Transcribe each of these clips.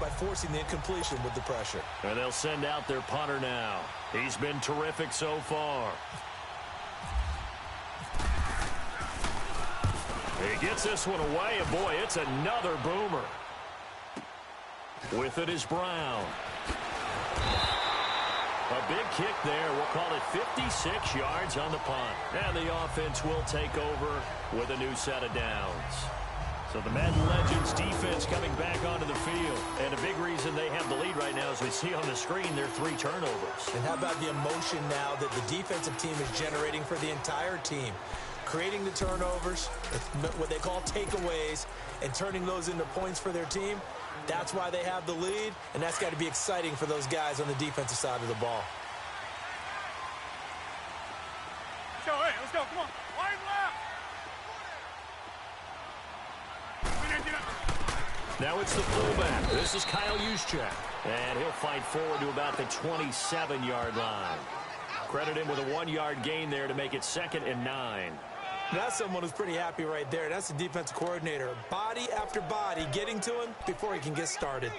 by forcing the incompletion with the pressure. And they'll send out their punter now. He's been terrific so far. He gets this one away, and boy, it's another boomer. With it is Brown. A big kick there. We'll call it 56 yards on the punt. And the offense will take over with a new set of downs. So the Madden Legends defense coming back onto the field. And a big reason they have the lead right now, as we see on the screen, their 3 turnovers. And how about the emotion now that the defensive team is generating for the entire team? Creating the turnovers, what they call takeaways, and turning those into points for their team. That's why they have the lead, and that's got to be exciting for those guys on the defensive side of the ball. Let's go, hey, let's go, come on. Wide left. Now it's the fullback. This is Kyle Juszczyk, and he'll fight forward to about the 27-yard line. Credit him with a 1-yard gain there to make it 2nd and 9. That's someone who's pretty happy right there. That's the defensive coordinator. Body after body getting to him before he can get started.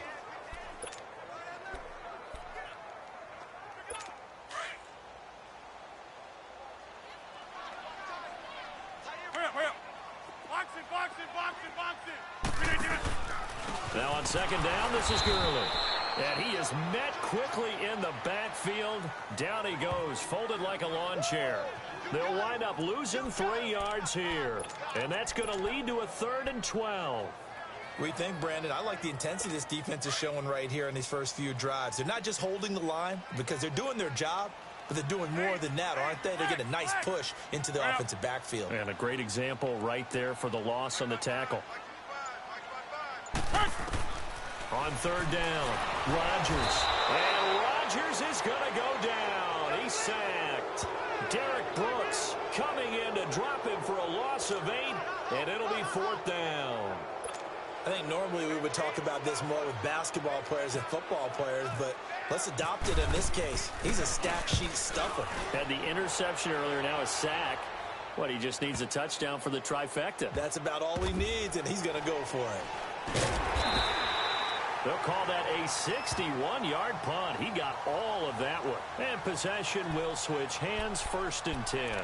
Now on 2nd down, this is Gurley. And he is met quickly in the backfield. Down he goes, folded like a lawn chair. They'll wind up losing 3 yards here. And that's going to lead to a 3rd and 12. We think, Brandon, I like the intensity this defense is showing right here in these first few drives. They're not just holding the line because they're doing their job, but they're doing more than that, aren't they? They get a nice push into the offensive backfield. And a great example right there for the loss on the tackle. On 3rd down, Rodgers. And Rodgers is going to go down. He's sacked. Derek Brooks coming in to drop him for a loss of 8, and it'll be 4th down. I think normally we would talk about this more with basketball players and football players, but let's adopt it in this case. He's a stack sheet stuffer. Had the interception earlier, now a sack. What, he just needs a touchdown for the trifecta. That's about all he needs, and he's going to go for it. They'll call that a 61-yard punt. He got all of that one. And possession will switch hands, 1st and 10.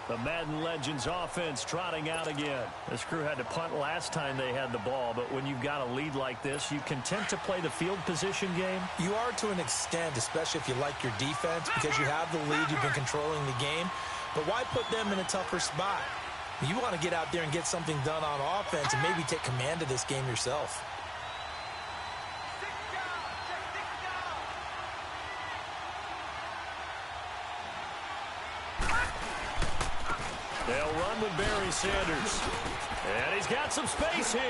The Madden Legends offense trotting out again. This crew had to punt last time they had the ball, but when you've got a lead like this, you content to play the field position game? You are to an extent, especially if you like your defense, because you have the lead, you've been controlling the game. But why put them in a tougher spot? You want to get out there and get something done on offense and maybe take command of this game yourself. They'll run with Barry Sanders. And he's got some space here.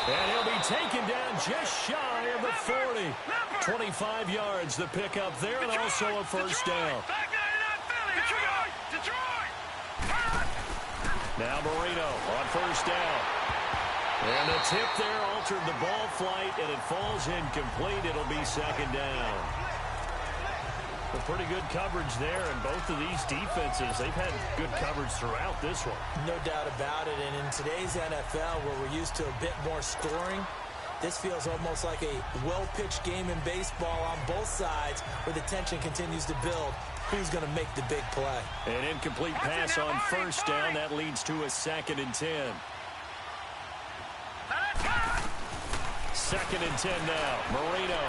And he'll be taken down just shy of the 40. 25 yards the pickup there, and also a 1st down. Now Marino on 1st down. And the tip there altered the ball flight, and it falls incomplete. It'll be 2nd down. A pretty good coverage there, and both of these defenses, they've had good coverage throughout this one. No doubt about it, and in today's NFL, where we're used to a bit more scoring, this feels almost like a well-pitched game in baseball on both sides, where the tension continues to build. Who's going to make the big play? An incomplete pass on 1st down. That leads to a 2nd and 10. 2nd and 10 now. Marino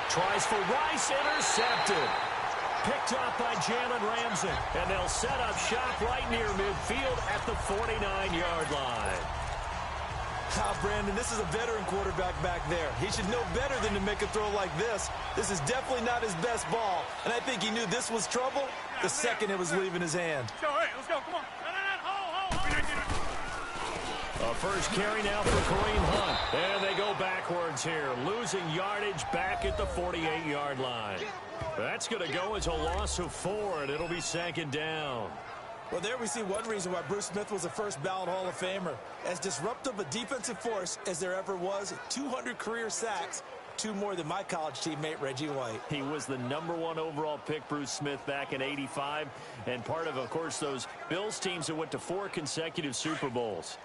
tries for Rice, intercepted. Picked off by Jalen Ramsey. And they'll set up shop right near midfield at the 49-yard line. Brandon, this is a veteran quarterback back there. He should know better than to make a throw like this. This is definitely not his best ball. And I think he knew this was trouble the second it was leaving his hand. Let's go, hey, let's go, come on. A first carry now for Kareem Hunt. And they go backwards here, losing yardage back at the 48-yard line. That's going to go as a loss of 4, and it'll be 2nd down. Well, there we see one reason why Bruce Smith was a first-ballot Hall of Famer. As disruptive a defensive force as there ever was, 200 career sacks, 2 more than my college teammate Reggie White. He was the #1 overall pick, Bruce Smith, back in '85, and part of course, those Bills teams that went to 4 consecutive Super Bowls.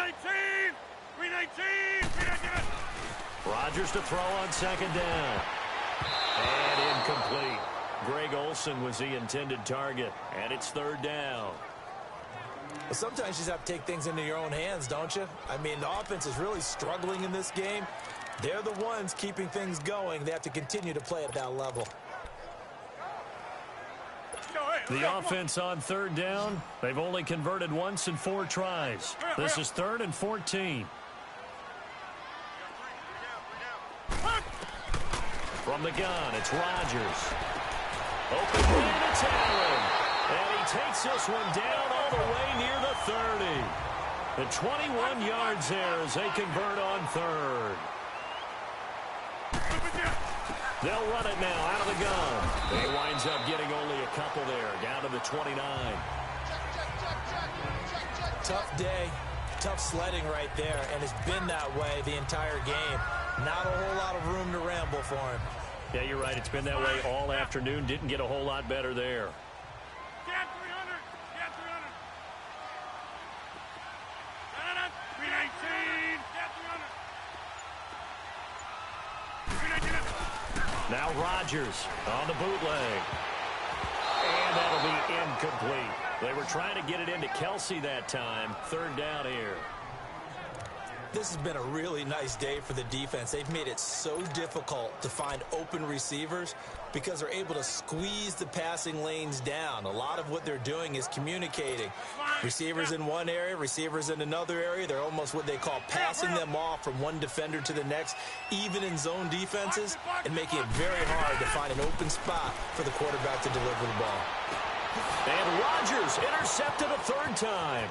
319! 319! Rodgers to throw on second down. And incomplete. Greg Olsen was the intended target, and it's third down. Well, sometimes you just have to take things into your own hands, don't you? I mean, the offense is really struggling in this game. They're the ones keeping things going. They have to continue to play at that level. The offense on third down, they've only converted once in 4 tries. This is 3rd and 14. From the gun, it's Rodgers. Open man, it's Allen. And he takes this one down all the way near the 30. The 21 yards there as they convert on third. They'll run it now out of the gun. He winds up getting only a couple there, down to the 29. Tough day, tough sledding right there, and it's been that way the entire game. Not a whole lot of room to ramble for him. Yeah, you're right. It's been that way all afternoon. Didn't get a whole lot better there. Get 300! Get 300! 319! Get 300! 319! Now Rodgers on the bootleg. And that'll be incomplete. They were trying to get it into Kelsey that time. Third down here. This has been a really nice day for the defense. They've made it so difficult to find open receivers because they're able to squeeze the passing lanes down. A lot of what they're doing is communicating. Receivers in one area, receivers in another area. They're almost what they call passing them off from one defender to the next, even in zone defenses, and making it very hard to find an open spot for the quarterback to deliver the ball. And Rodgers intercepted a third time.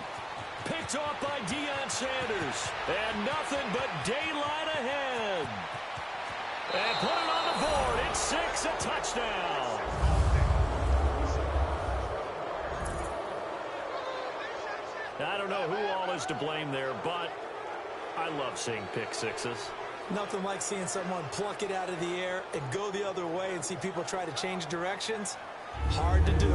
Picked off by Deion Sanders. And nothing but daylight ahead. And put it on the board. It's 6, a touchdown. I don't know who all is to blame there, but I love seeing pick sixes. Nothing like seeing someone pluck it out of the air and go the other way and see people try to change directions. Hard to do.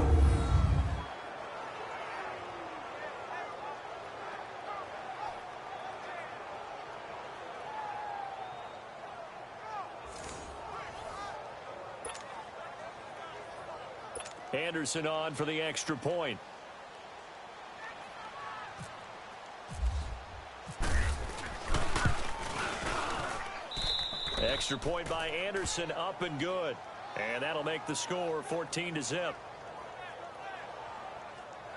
Anderson on for the extra point. Extra point by Anderson, up and good. And that'll make the score 14-0.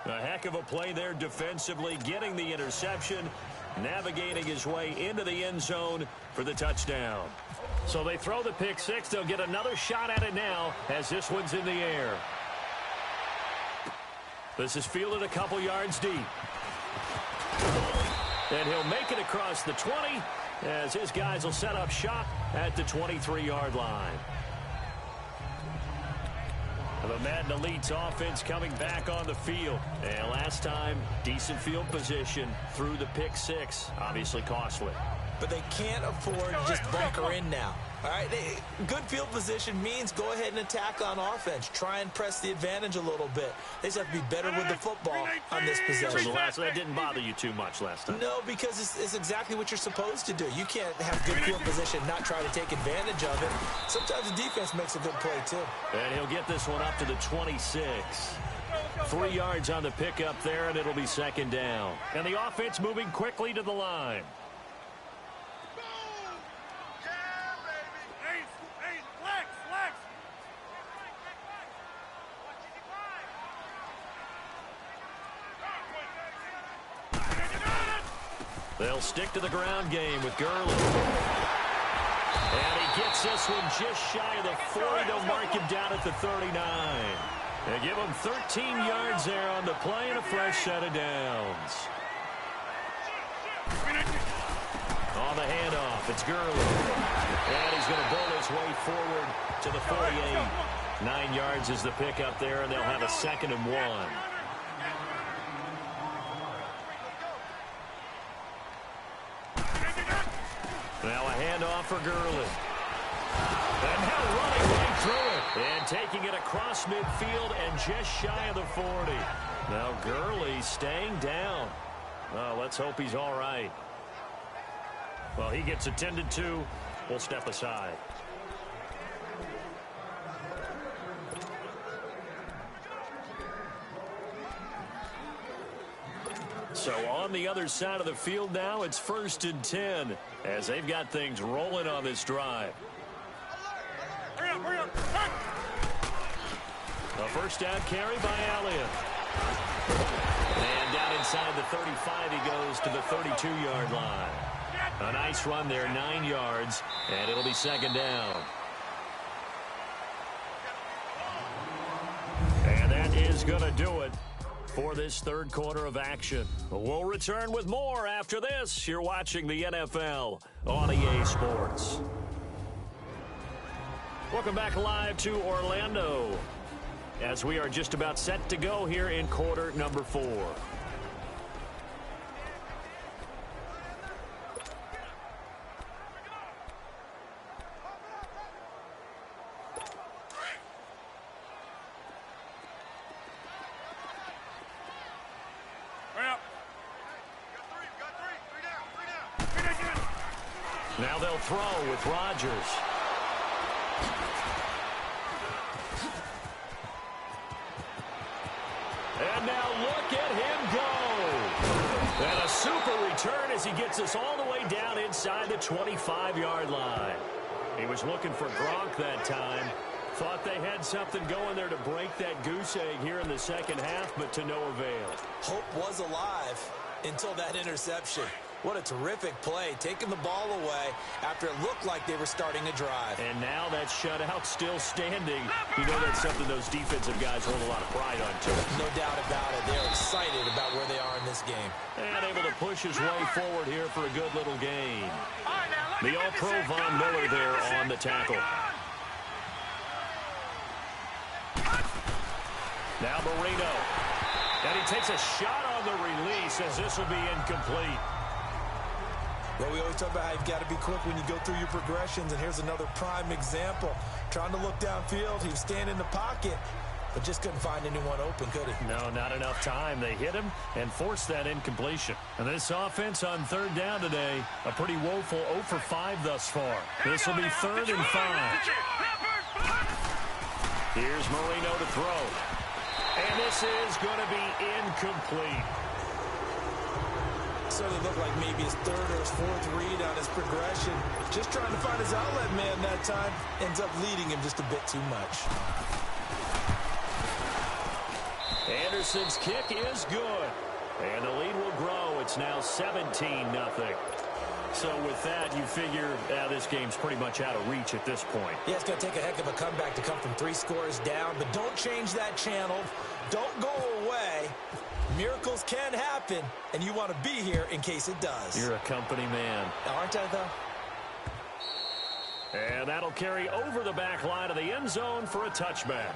A heck of a play there defensively, getting the interception, navigating his way into the end zone for the touchdown. So they throw the pick six. They'll get another shot at it now as this one's in the air. This is fielded a couple yards deep. And he'll make it across the 20 as his guys will set up shop at the 23-yard line. The Madden Elite's offense coming back on the field. And last time, decent field position through the pick six. Obviously costly. But they can't afford to just bunker in now. All right, good field position means go ahead and attack on offense. Try and press the advantage a little bit. They just have to be better with the football on this possession. So that didn't bother you too much last time? No, because it's exactly what you're supposed to do. You can't have good field position, not try to take advantage of it. Sometimes the defense makes a good play, too. And he'll get this one up to the 26. 3 yards on the pickup there, and it'll be second down. And the offense moving quickly to the line. They'll stick to the ground game with Gurley. And he gets this one just shy of the 40. They'll mark him down at the 39. They give him 13 yards there on the play and a fresh set of downs. On the handoff, it's Gurley. And he's going to bowl his way forward to the 48. 9 yards is the pickup there, and they'll have a 2nd and 1. Now a handoff for Gurley. And now running right through it. And taking it across midfield and just shy of the 40. Now Gurley staying down. Well, let's hope he's all right. Well, he gets attended to. We'll step aside. So on the other side of the field now, it's 1st and 10 as they've got things rolling on this drive. Hurry up, hurry up. A first down carry by Elliott. And down inside the 35, he goes to the 32-yard line. A nice run there, 9 yards, and it'll be 2nd down. And that is going to do it for this 3rd quarter of action. We'll return with more after this. You're watching the NFL on EA Sports. Welcome back live to Orlando as we are just about set to go here in quarter number 4. Now they'll throw with Rodgers. And now look at him go. And a super return as he gets us all the way down inside the 25-yard line. He was looking for Gronk that time. Thought they had something going there to break that goose egg here in the second half, but to no avail. Hope was alive until that interception. What a terrific play, taking the ball away after it looked like they were starting a drive. And now that shutout still standing. You know that's something those defensive guys hold a lot of pride on, too. No doubt about it. They're excited about where they are in this game. And able to push his way forward here for a good little gain. The All-Pro Von Miller there on the tackle. Now Marino. And he takes a shot on the release as this will be incomplete. Well, we always talk about how you've got to be quick when you go through your progressions, and here's another prime example. Trying to look downfield, he was standing in the pocket, but just couldn't find anyone open, could he? No, not enough time. They hit him and forced that incompletion. And this offense on 3rd down today, a pretty woeful 0 for 5 thus far. This will be 3rd and 5. Here's Marino to throw. And this is going to be incomplete. Certainly looked like maybe his 3rd or his 4th read on his progression. Just trying to find his outlet man that time. Ends up leading him just a bit too much. Anderson's kick is good. And the lead will grow. It's now 17-0. So with that, you figure this game's pretty much out of reach at this point. Yeah, it's going to take a heck of a comeback to come from 3 scores down. But don't change that channel. Don't go away. Miracles can happen, and you want to be here in case it does. You're a company man. Aren't I, though? And that'll carry over the back line of the end zone for a touchback.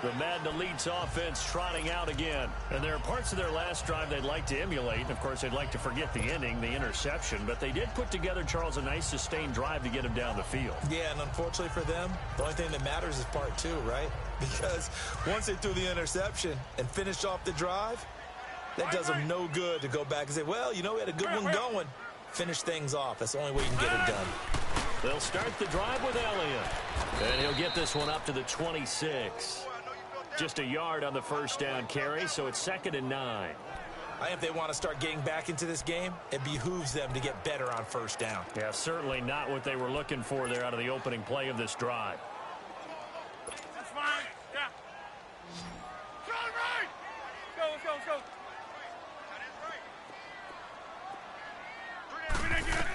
The Madden Elite's offense trotting out again. And there are parts of their last drive they'd like to emulate. And, of course, they'd like to forget the ending, the interception. But they did put together, Charles, a nice sustained drive to get him down the field. Yeah, and unfortunately for them, the only thing that matters is part 2, right? Because once they threw the interception and finished off the drive, that does them no good to go back and say, well, you know, we had a good one going. Finish things off. That's the only way you can get it done. They'll start the drive with Elliott. And he'll get this one up to the 26. Just a yard on the first down carry, so it's 2nd and 9. I think if they want to start getting back into this game, it behooves them to get better on first down. Yeah, certainly not what they were looking for there out of the opening play of this drive. That's fine. Yeah. Throw it right. Let's go, let's go, let's go. Bring it.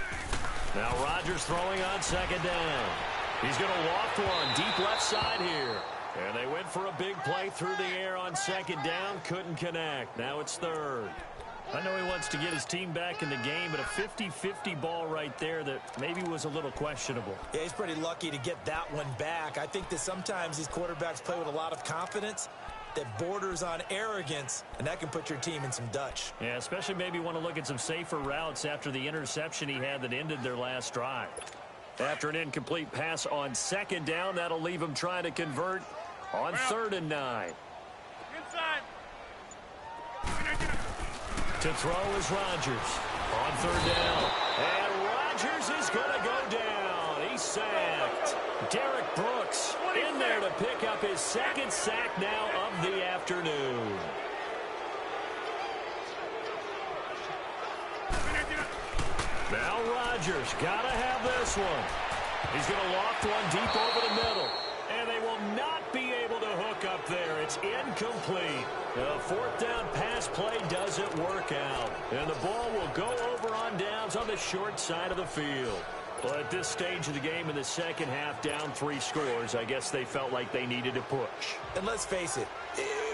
Now Rodgers throwing on 2nd down. He's going to loft one deep left side here. And they went for a big play through the air on 2nd down. Couldn't connect. Now it's 3rd. I know he wants to get his team back in the game, but a 50-50 ball right there that maybe was a little questionable. Yeah, he's pretty lucky to get that one back. I think that sometimes these quarterbacks play with a lot of confidence that borders on arrogance, and that can put your team in some Dutch. Yeah, especially maybe want to look at some safer routes after the interception he had that ended their last drive. After an incomplete pass on 2nd down, that'll leave him trying to convert on 3rd and 9. Inside. To throw is Rodgers on third down. And Rodgers is going to go down. He's sacked. Derek Brooks in there to pick up his second sack now of the afternoon. Now Rodgers got to have this one. He's going to loft one deep over the middle. And they will not be able to hook up there. It's incomplete. The fourth down pass play doesn't work out. And the ball will go over on downs on the short side of the field. Well, at this stage of the game in the second half, down 3 scores, I guess they felt like they needed to push. And let's face it,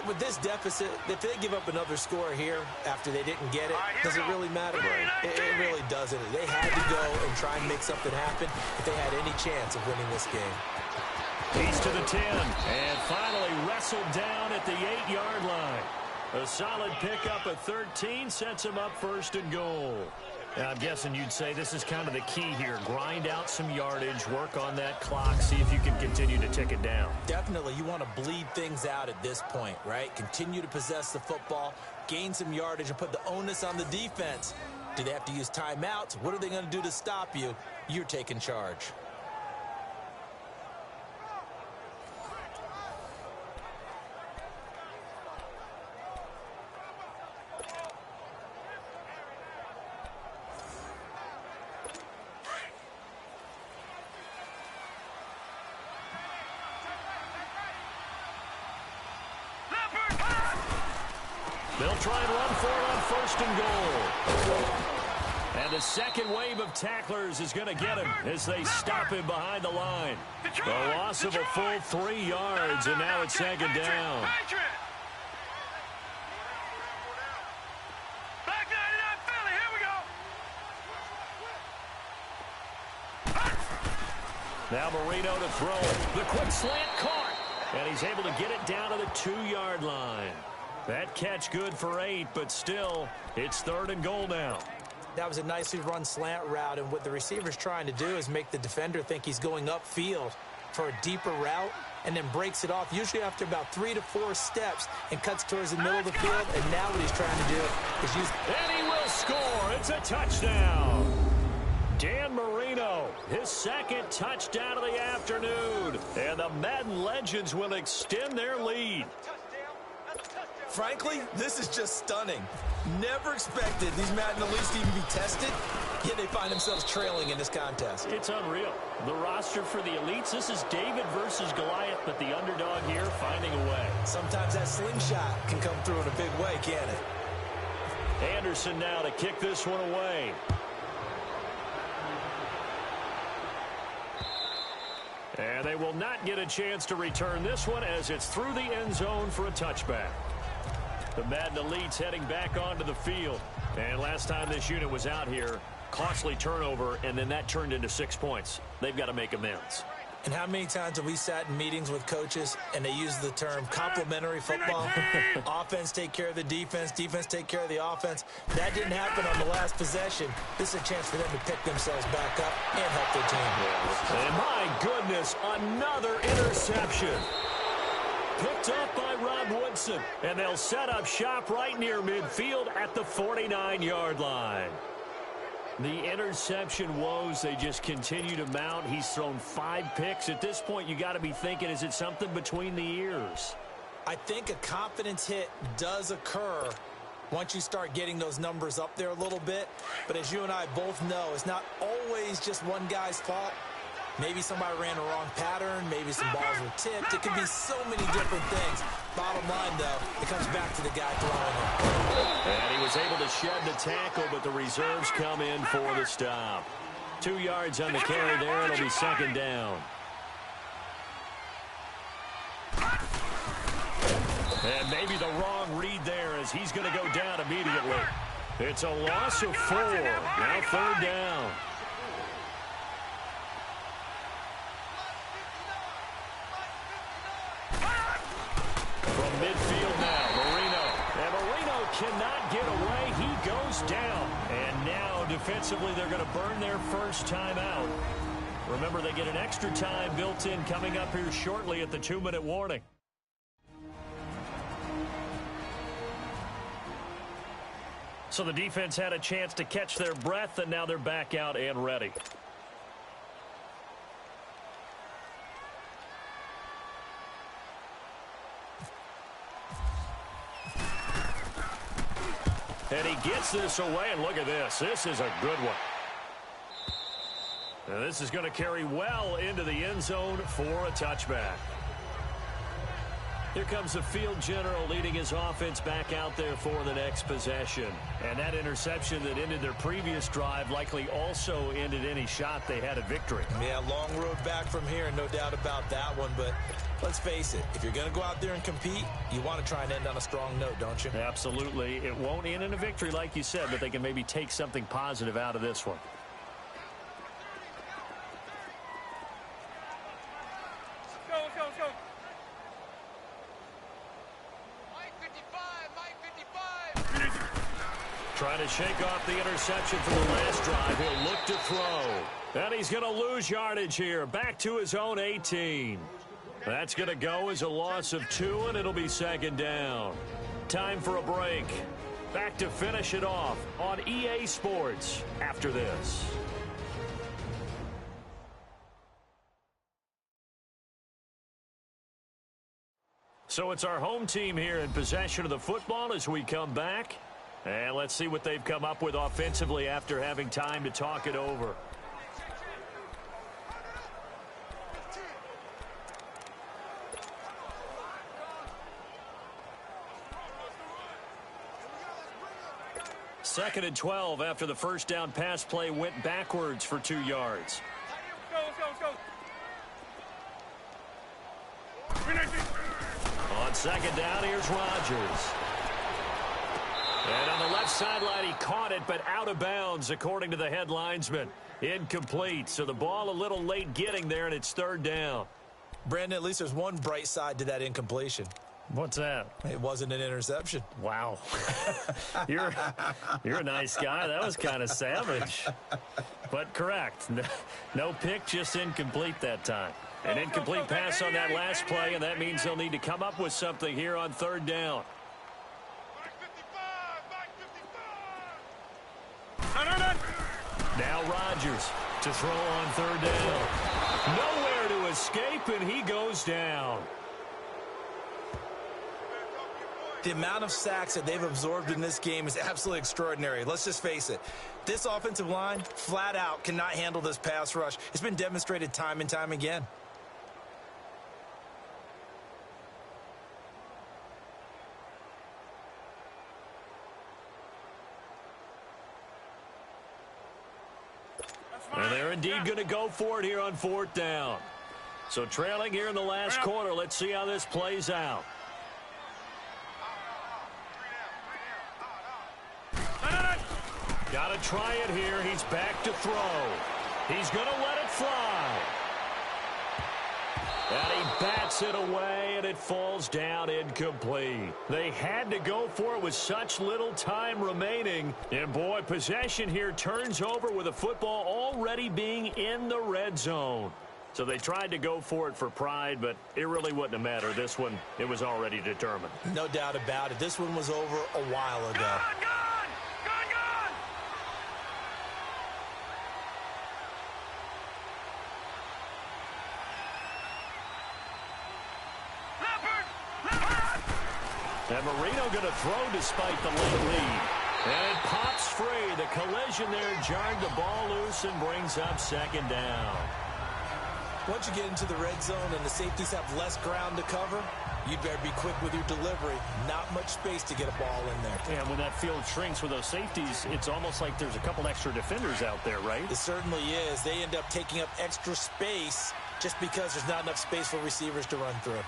with this deficit, if they give up another score here after they didn't get it, does it really matter? It really doesn't. They had to go and try and make something happen if they had any chance of winning this game. He's to the 10, and finally wrestled down at the 8-yard line. A solid pickup of 13 sets him up first and goal. Now, I'm guessing you'd say this is kind of the key here. Grind out some yardage, work on that clock, see if you can continue to tick it down. Definitely, you want to bleed things out at this point, right? Continue to possess the football, gain some yardage, and put the onus on the defense. Do they have to use timeouts? What are they going to do to stop you? You're taking charge. They'll try and run for it on first and goal. And the second wave of tacklers is going to get him as they stop him behind the line. The loss of a full 3 yards, and now it's second down. Now Marino to throw. The quick slant caught. And he's able to get it down to the 2-yard line. That catch good for 8, but still, it's third and goal now. That was a nicely run slant route, and what the receiver's trying to do is make the defender think he's going upfield for a deeper route, and then breaks it off, usually after about 3 to 4 steps, and cuts towards the middle of the field, and now what he's trying to do is use... And he will score! It's a touchdown! Dan Marino, his second touchdown of the afternoon, and the Madden Legends will extend their lead. Frankly, this is just stunning. Never expected these Madden elites to even be tested, yet they find themselves trailing in this contest. It's unreal. The roster for the elites, this is David versus Goliath, but the underdog here finding a way. Sometimes that slingshot can come through in a big way, can't it? Anderson now to kick this one away. And they will not get a chance to return this one as it's through the end zone for a touchback. The Madden elites heading back onto the field. And last time this unit was out here, costly turnover, and then that turned into 6 points. They've got to make amends. And how many times have we sat in meetings with coaches and they use the term complementary football? Offense take care of the defense, defense take care of the offense. That didn't happen on the last possession. This is a chance for them to pick themselves back up and help their team. And my goodness, another interception. Picked up by Rob Woodson, and they'll set up shop right near midfield at the 49-yard line. The interception woes, they just continue to mount. He's thrown 5 picks. At this point, you got to be thinking, is it something between the ears? I think a confidence hit does occur once you start getting those numbers up there a little bit. But as you and I both know, it's not always just one guy's fault. Maybe somebody ran the wrong pattern. Maybe some balls were tipped. It could be so many different things. Bottom line, though, it comes back to the guy throwing it. And he was able to shed the tackle, but the reserves come in for the stop. 2 yards on the carry there. It'll be second down. And maybe the wrong read there as he's going to go down immediately. It's a loss of 4. Now third down. From midfield now, Marino. And Marino cannot get away. He goes down. And now, defensively, they're going to burn their first time out. Remember, they get an extra time built in coming up here shortly at the 2-minute warning. So the defense had a chance to catch their breath, and now they're back out and ready. And he gets this away, and look at this. This is a good one. And this is going to carry well into the end zone for a touchback. Here comes the field general leading his offense back out there for the next possession. And that interception that ended their previous drive likely also ended any shot they had at victory. Yeah, long road back from here, no doubt about that one. But let's face it, if you're going to go out there and compete, you want to try and end on a strong note, don't you? Absolutely. It won't end in a victory like you said, but they can maybe take something positive out of this one. Let's go. Trying to shake off the interception from the last drive. He'll look to throw. And he's going to lose yardage here. Back to his own 18. That's going to go as a loss of 2, and it'll be second down. Time for a break. Back to finish it off on EA Sports after this. So it's our home team here in possession of the football as we come back. And let's see what they've come up with offensively after having time to talk it over. Second and 12 after the first down pass play went backwards for 2 yards. Let's go. On second down, here's Rodgers. And on the left sideline, he caught it, but out of bounds, according to the head linesman. Incomplete, so the ball a little late getting there, and it's third down. Brandon, at least there's one bright side to that incompletion. What's that? It wasn't an interception. Wow. You're a nice guy. That was kind of savage. But correct. No pick, just incomplete that time. An incomplete pass on that last play, and that means they'll need to come up with something here on third down. Now Rodgers to throw on third down. Nowhere to escape, and he goes down. The amount of sacks that they've absorbed in this game is absolutely extraordinary. Let's just face it. This offensive line, flat out, cannot handle this pass rush. It's been demonstrated time and time again. And they're indeed going to go for it here on fourth down. So trailing here in the last quarter, let's see how this plays out. Got to try it here. He's back to throw. He's going to let it fly. And he bats it away, and it falls down incomplete. They had to go for it with such little time remaining. And, boy, possession here turns over with the football already being in the red zone. So they tried to go for it for pride, but it really wouldn't have mattered. This one, it was already determined. No doubt about it. This one was over a while ago. Gone! And Marino going to throw despite the late lead. And it pops free. The collision there jarred the ball loose and brings up second down. Once you get into the red zone and the safeties have less ground to cover, you'd better be quick with your delivery. Not much space to get a ball in there. And when that field shrinks with those safeties, it's almost like there's a couple extra defenders out there, right? It certainly is. They end up taking up extra space just because there's not enough space for receivers to run through.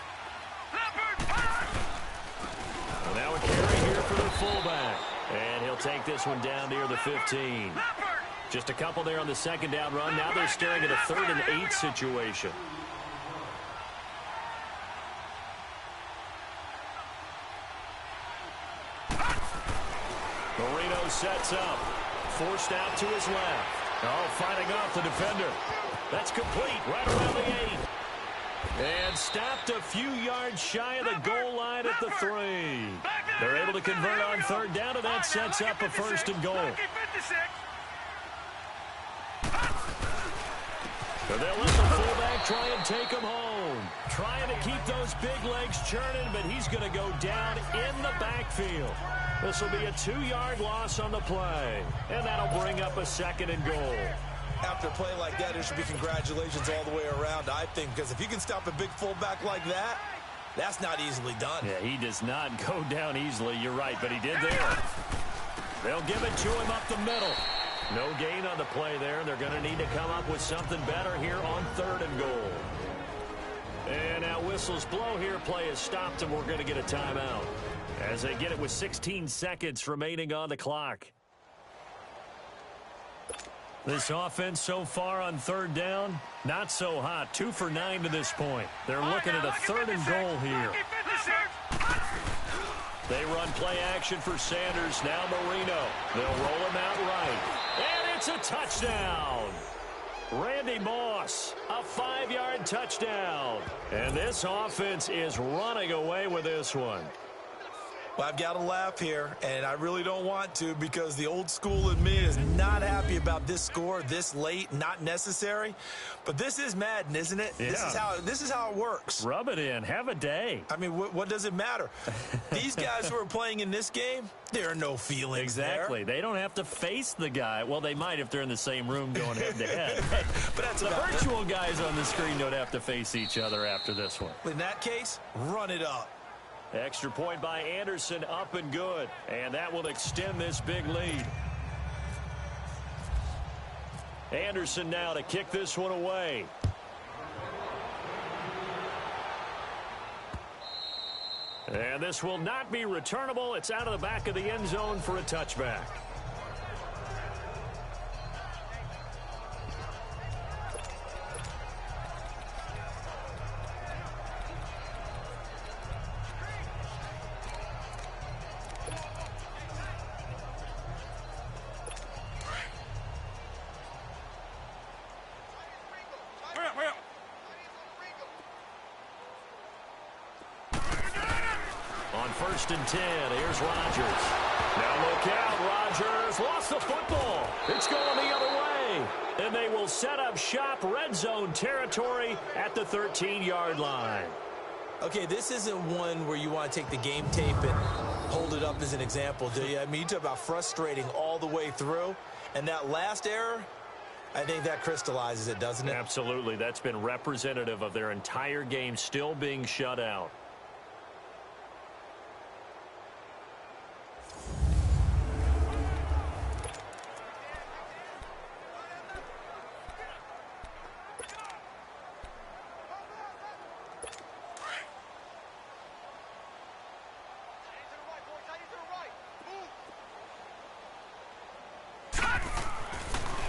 Now a carry here for the fullback. And he'll take this one down near the 15. Just a couple there on the second down run. Now they're staring at a 3rd and 8 situation. Marino sets up. Forced out to his left. Oh, fighting off the defender. That's complete right around the 8. And stopped a few yards shy of the goal line at the 3. They're able able to convert on third down, and that sets up a first and goal. So they'll let the fullback try and take him home. Trying to keep those big legs churning, but he's going to go down in the backfield. This will be a 2-yard loss on the play, and that'll bring up a second and goal. After a play like that, there should be congratulations all the way around, I think, because if you can stop a big fullback like that, that's not easily done. Yeah, he does not go down easily. You're right, but he did there. They'll give it to him up the middle. No gain on the play there. They're going to need to come up with something better here on third and goal. And now whistles blow here. Play is stopped, and we're going to get a timeout as they get it with 16 seconds remaining on the clock. This offense so far on third down, not so hot. 2 for 9 to this point. They're looking at a third and goal here. They run play action for Sanders. Now Marino. They'll roll him out right. And it's a touchdown. Randy Moss, a 5-yard touchdown. And this offense is running away with this one. Well, I've got to laugh here, and I really don't want to because the old school in me is not happy about this score this late, not necessary. But this is Madden, isn't it? Yeah. This is how it works. Rub it in. Have a day. I mean, what does it matter? These guys who are playing in this game, there are no feelings Exactly. there. They don't have to face the guy. Well, they might if they're in the same room going head-to-head. But that's the virtual guys on the screen don't have to face each other after this one. In that case, run it up. Extra point by Anderson, up and good. And that will extend this big lead. Anderson now to kick this one away. And this will not be returnable. It's out of the back of the end zone for a touchback. First and 10. Here's Rodgers. Now look out. Rodgers lost the football. It's going the other way. And they will set up shop, red zone territory at the 13-yard line. Okay, this isn't one where you want to take the game tape and hold it up as an example, do you? I mean, you talk about frustrating all the way through. And that last error, I think that crystallizes it, doesn't it? Absolutely. That's been representative of their entire game still being shut out.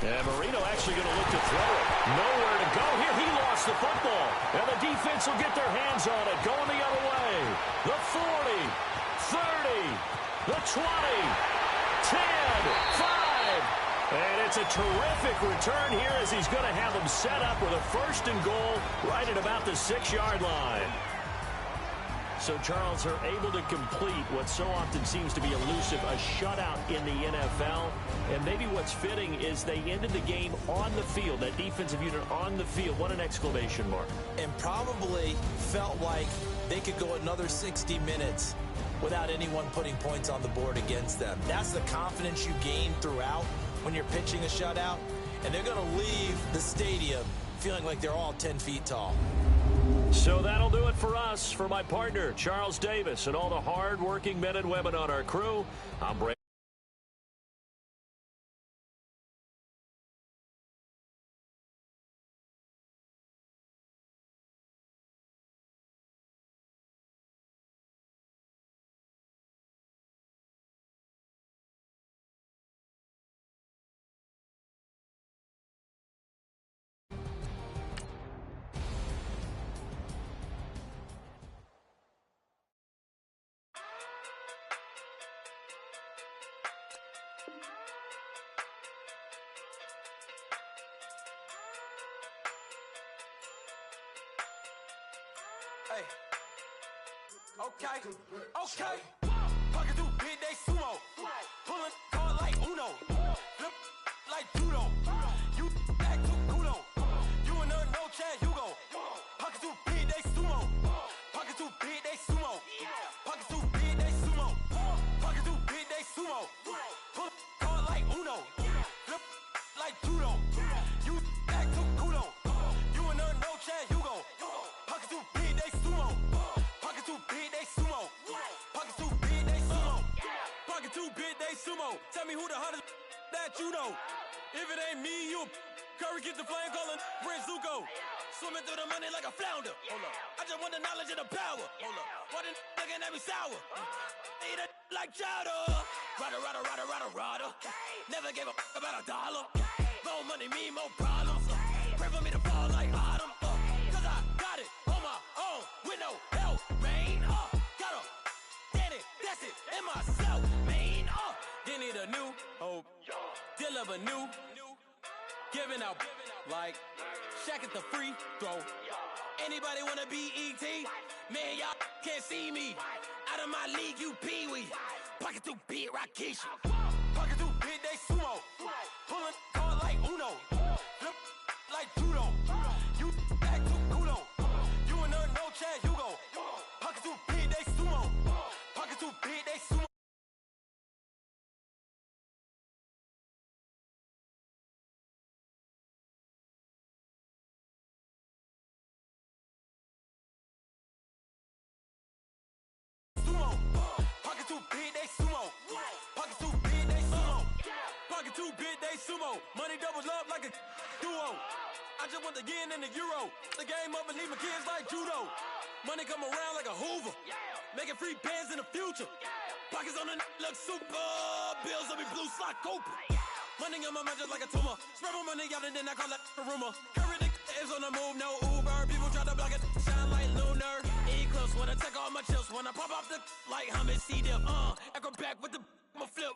And Marino actually going to look to throw it. Nowhere to go here. He lost the football. And the defense will get their hands on it. Going the other way. The 40, 30, the 20, 10, 5. And it's a terrific return here as he's going to have them set up with a first and goal right at about the 6-yard line. So, Charles, are able to complete what so often seems to be elusive, a shutout in the NFL. And maybe what's fitting is they ended the game on the field, that defensive unit on the field. What an exclamation mark. And probably felt like they could go another 60 minutes without anyone putting points on the board against them. That's the confidence you gain throughout when you're pitching a shutout. And they're going to leave the stadium feeling like they're all 10 feet tall. So that'll do it for us. For my partner, Charles Davis, and all the hard-working men and women on our crew, I'm Brady. Hey. Okay. Pocket too big, they sumo. Pulling card like Uno. Flip like judo. You act too kudo. You and her, no Chad Hugo. Pocket too big, they sumo. Pocket too big, they sumo. Pocket too big, they sumo. Pocket too big, they sumo. Pull card like Uno. Flip like judo. You act too kudo. You and her, no Chad Hugo. Pocket too big, they sumo. Pocket too big, they sumo. Pocket too big, they sumo. Pocket too big, they sumo. Tell me who the hottest that you know. If it ain't me, you Curry get the flame calling Prince Zuko. Swimming through the money like a flounder. Hold up. I just want the knowledge and the power. Hold up. Why the looking at me sour? Eat it like chowder. Rada, rada, rada, rada, rada. Never gave a about $1. More money mean more problems. Pray for me to fall like autumn. Cause I got it on my own with no help, man. Got a daddy, that's it, in myself, man. They need a new hope. Deal of a new. Giving out like Shaq at the free throw. Anybody wanna be ET? Man, y'all can't see me. Out of my league, you pee-wee. Pocket too big, Rakishi. Pocket too big, they sumo. Pulling card like Uno. Flip like judo. You act too kudo. You and her, no Chad Hugo. Pocket too big, they sumo. Pocket too big, they sumo. Pocket too big, they sumo. Pocket too big, they sumo. Pocket too big, they sumo. Money doubles up like a duo. I just want the yen and the euro. The game up and leave my kids like judo. Money come around like a Hoover. Making free bands in the future. Pockets on the look super. Bills on me blue slot Cooper. Money on my mind just like a tumor. Spread my money out and then I call it a rumor. Curry the is on the move, no Uber. People try to block it, shine like lunar. Eclipse when I take all my chips. When I pop off the like Hummus C-Dip. Acrobat with the I'ma flip.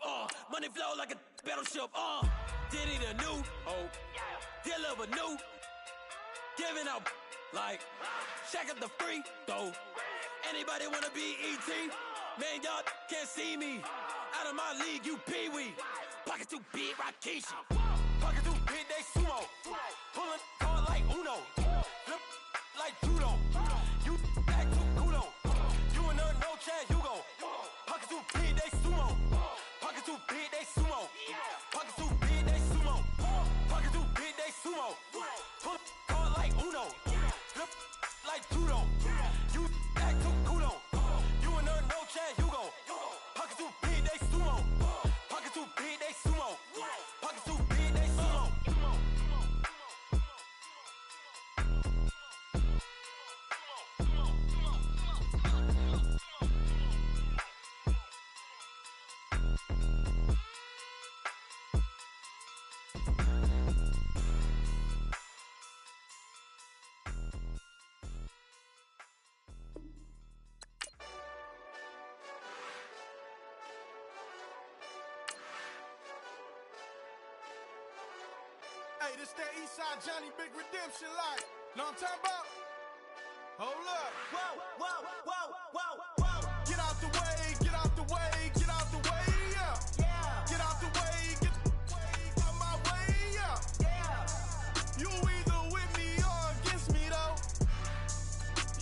Money flow like a battleship. Diddy the new hope. Deal of a new. Giving out like Shaq at the free throw. Anybody wanna be ET? Man, y'all can't see me. Out of my league, you pee-wee. Pocket too big, Rakishi. Pocket too big, they sumo. Pulling card like Uno. Flip like judo. You act too kudo. You and her, no Chad Hugo. Pocket too big, they sumo. Pocket too big, they sumo. Pocket too big, they sumo. Pocket too big, they sumo. Pull card like Uno. Flip like judo. You act too kudo. You and her, no Chad Hugo. Pocket too big, they sumo. Pocket too big, they sumo. Pocket too big, they sumo. Hey, this that Eastside Johnny Big Redemption like. Know what I'm talking about? Hold up. Whoa, whoa, whoa, whoa, whoa. Get out the way, get out the way, get out the way, yeah. Get out the way, get out my way, yeah. You either with me or against me though.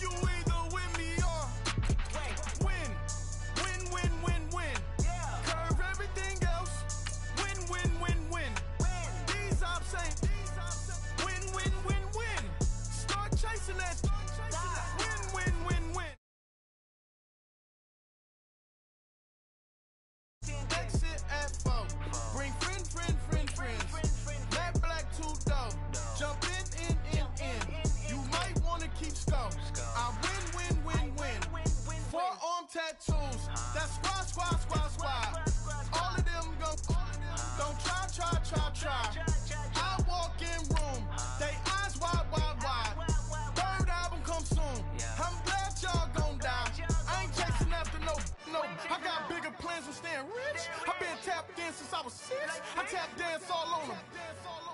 You either with me or win. Win, win, win, win. Curve everything else. Win, win, win, win. These ops ain't win, win, win, win. Start chasing that. Win, win, win, win. Exit at 4. Bring friends. Matt Black 2 dope. Jump in. You might wanna keep scope. I win. Forearm tattoos. That's squad. All of them go. Don't try. I walk in room. They eyes wide. Third album come soon. I'm glad y'all gon' die. I ain't chasing after no. I got bigger plans than staying rich. I been tapped in since I was 6. I tap dance all on them.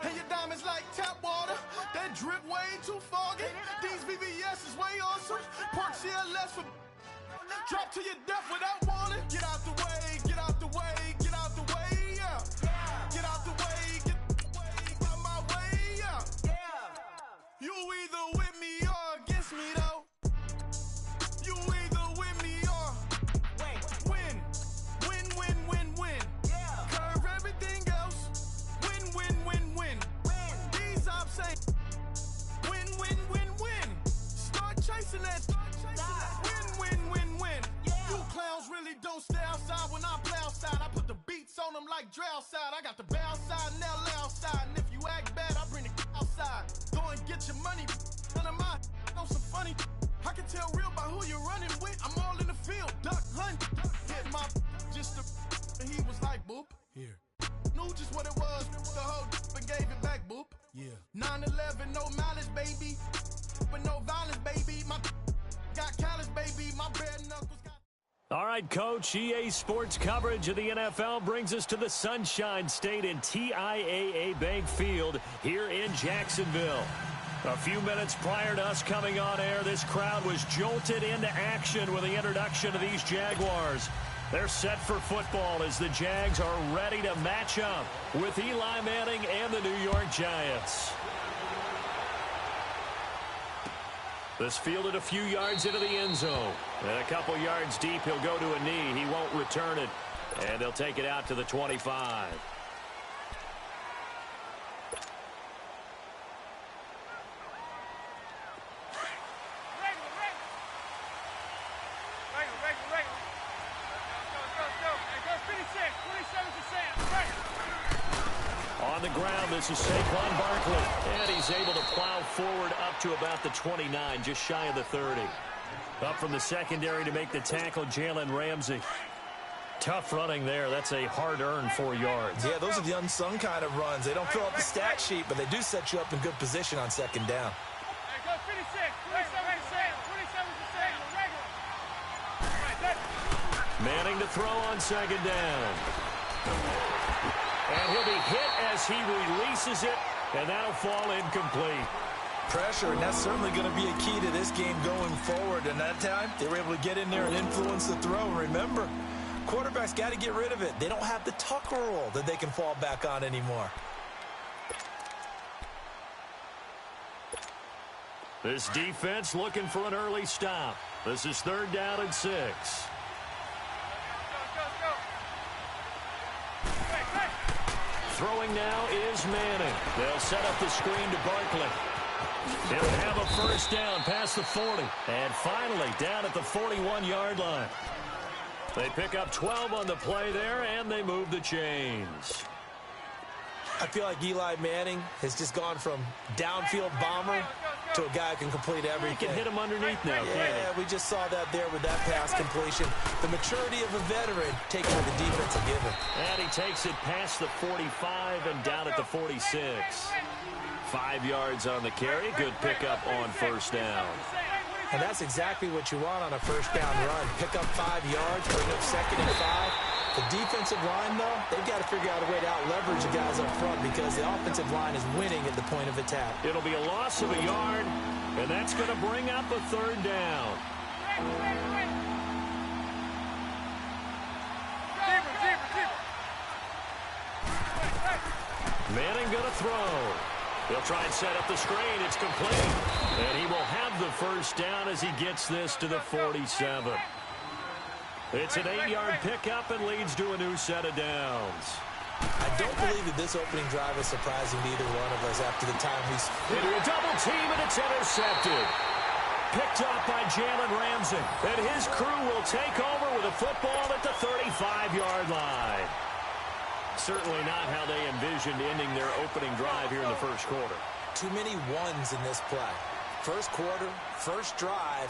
And your diamonds like tap water. That drip way too foggy. These VVS is way awesome. Pork CLS for drop to your death without warning. Get out the way. stay outside when I play outside. I put the beats on them like Dre outside. I got the bay outside and LA outside. And if you act bad, I bring the outside. Go and get your money. None of my know some funny. I can tell real by who you're running with. I'm all in the field, duck, hunt. Hit my just and he was like, boop. Here. Knew just what it was. The whole and gave it back, boop. Yeah. 9/11, no malice, baby. But no violence, baby. My got callous, baby. My bare knuckles got... All right, Coach, EA Sports coverage of the NFL brings us to the Sunshine State in TIAA Bank Field here in Jacksonville. A few minutes prior to us coming on air, this crowd was jolted into action with the introduction of these Jaguars. They're set for football as the Jags are ready to match up with Eli Manning and the New York Giants. This fielded a few yards into the end zone. And a couple yards deep, he'll go to a knee. He won't return it. And they'll take it out to the 25. On the ground, this is Saquon Barkley. And he's able to plow forward up to about the 29, just shy of the 30. Up from the secondary to make the tackle, Jalen Ramsey. Tough running there. That's a hard-earned 4 yards. Yeah, those are the unsung kind of runs. They don't fill up the stat sheet, but they do set you up in good position on second down. Manning to throw on second down. And he'll be hit as he releases it, and that'll fall incomplete. Pressure, and that's certainly going to be a key to this game going forward. And that time, they were able to get in there and influence the throw. Remember, quarterbacks got to get rid of it. They don't have the Tucker rule that they can fall back on anymore. This defense looking for an early stop. This is 3rd down and 6. Throwing now is Manning. They'll set up the screen to Barkley. He'll have a first down past the 40. And finally down at the 41-yard line. They pick up 12 on the play there, and they move the chains. I feel like Eli Manning has just gone from downfield bomber to a guy who can complete everything. He can hit him underneath now, yeah, we just saw that there with that pass completion. The maturity of a veteran taking what the defense will give him. And he takes it past the 45 and down at the 46. 5 yards on the carry. Good pickup on first down. And that's exactly what you want on a first down run. Pick up 5 yards, bring up 2nd and 5. The defensive line, though, they've got to figure out a way to out-leverage the guys up front because the offensive line is winning at the point of attack. It'll be a loss of a yard, and that's going to bring up a 3rd down. Manning going to throw. He'll try and set up the screen. It's complete. And he will have the first down as he gets this to the 47. It's an 8-yard pickup and leads to a new set of downs. I don't believe that this opening drive is surprising to either one of us after the time we spent. Into a double team, and it's intercepted. Picked up by Jalen Ramsey. And his crew will take over with a football at the 35-yard line. Certainly not how they envisioned ending their opening drive here in the first quarter. Too many ones in this play. First quarter, first drive,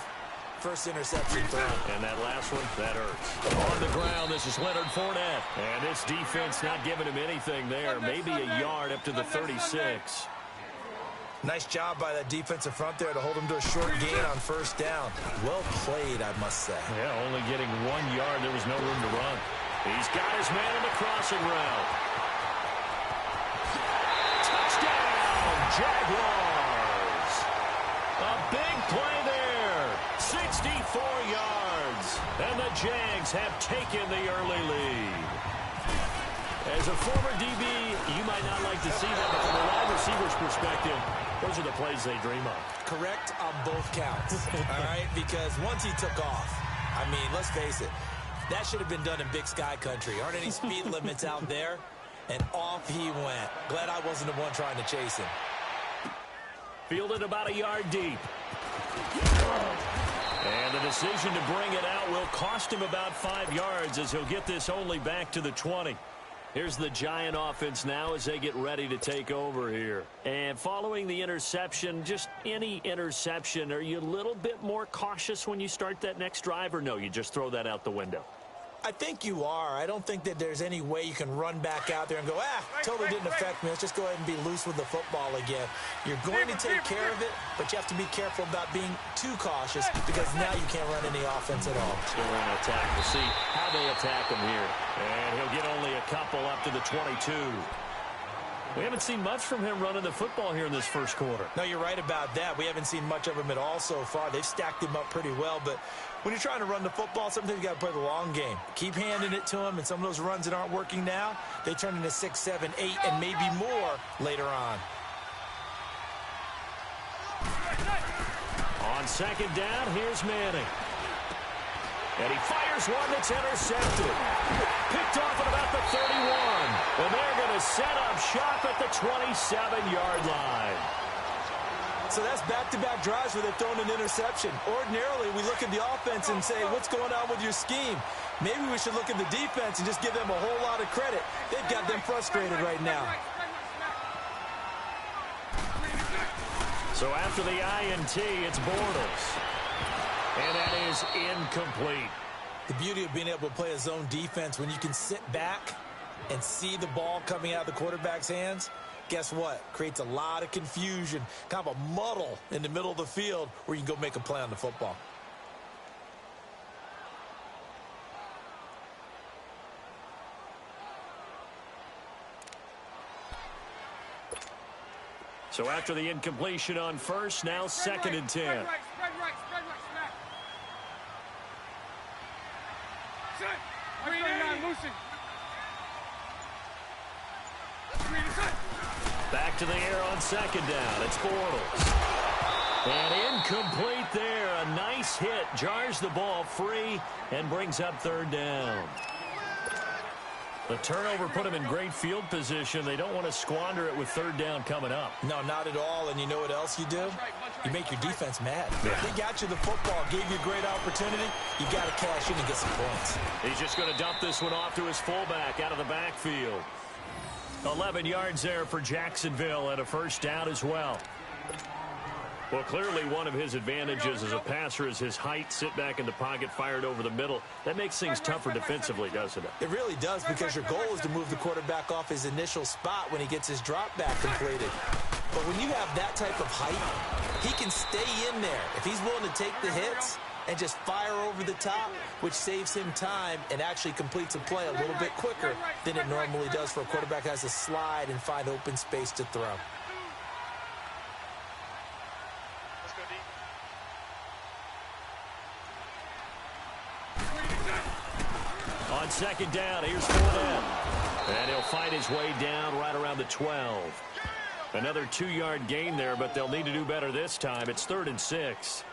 first interception throw. And that last one, that hurts. On the ground, this is Leonard Fournette. And this defense not giving him anything there. Maybe a yard up to the 36. Nice job by that defensive front there to hold him to a short gain on first down. Well played, I must say. Yeah, only getting 1 yard. There was no room to run. He's got his man in the crossing route. Touchdown, Jaguars. A big play there. 64 yards. And the Jags have taken the early lead. As a former DB, you might not like to see that, but from a wide receiver's perspective, those are the plays they dream of. Correct on both counts, all right? Because once he took off, I mean, let's face it, that should have been done in Big Sky Country. Aren't any speed limits out there? And off he went. Glad I wasn't the one trying to chase him. Fielded about a yard deep. And the decision to bring it out will cost him about 5 yards as he'll get this only back to the 20. Here's the Giant offense now as they get ready to take over here. And following the interception, just any interception, are you a little bit more cautious when you start that next drive, or no, you just throw that out the window? I think you are. I don't think that there's any way you can run back out there and go, totally didn't affect me. Let's just go ahead and be loose with the football again. You're going to take care of it, but you have to be careful about being too cautious because now you can't run any offense at all. Still want to attack. We'll see how they attack him here. And he'll get only a couple up to the 22. We haven't seen much from him running the football here in this first quarter. No, you're right about that. We haven't seen much of him at all so far. They've stacked him up pretty well, but when you're trying to run the football, sometimes you got to play the long game. Keep handing it to him, and some of those runs that aren't working now, they turn into 6, 7, 8, and maybe more later on. On second down, here's Manning. And he fires one that's intercepted. Picked off at about the 31. And they're going to set up shop at the 27-yard line. So that's back-to-back drives where they've thrown an interception. Ordinarily, we look at the offense and say, what's going on with your scheme? Maybe we should look at the defense and just give them a whole lot of credit. They've got them frustrated right now. So after the INT, it's Bortles. And that is incomplete. The beauty of being able to play a zone defense when you can sit back and see the ball coming out of the quarterback's hands, guess what? Creates a lot of confusion, kind of a muddle in the middle of the field where you can go make a play on the football. So after the incompletion on first, now second and 10. Spread right, smack. Green in. Loosen. Green inside. Back to the air on second down. It's Bortles. And incomplete there. A nice hit. Jars the ball free and brings up third down. The turnover put him in great field position. They don't want to squander it with third down coming up. No, not at all. And you know what else you do? You make your defense mad. Yeah. They got you the football, gave you a great opportunity. You got to cash in and get some points. He's just going to dump this one off to his fullback out of the backfield. 11 yards there for Jacksonville and a first down as well. Well, clearly one of his advantages as a passer is his height, sit back in the pocket, fired over the middle. That makes things tougher defensively, doesn't it? It really does, because your goal is to move the quarterback off his initial spot when he gets his drop back completed. But when you have that type of height, he can stay in there. If he's willing to take the hits and just fire over the top, which saves him time and actually completes a play a little bit quicker than it normally does for a quarterback who has to slide and find open space to throw. On second down, here's Fournette. And he'll fight his way down right around the 12. Another 2-yard gain there, but they'll need to do better this time. It's 3rd and 6.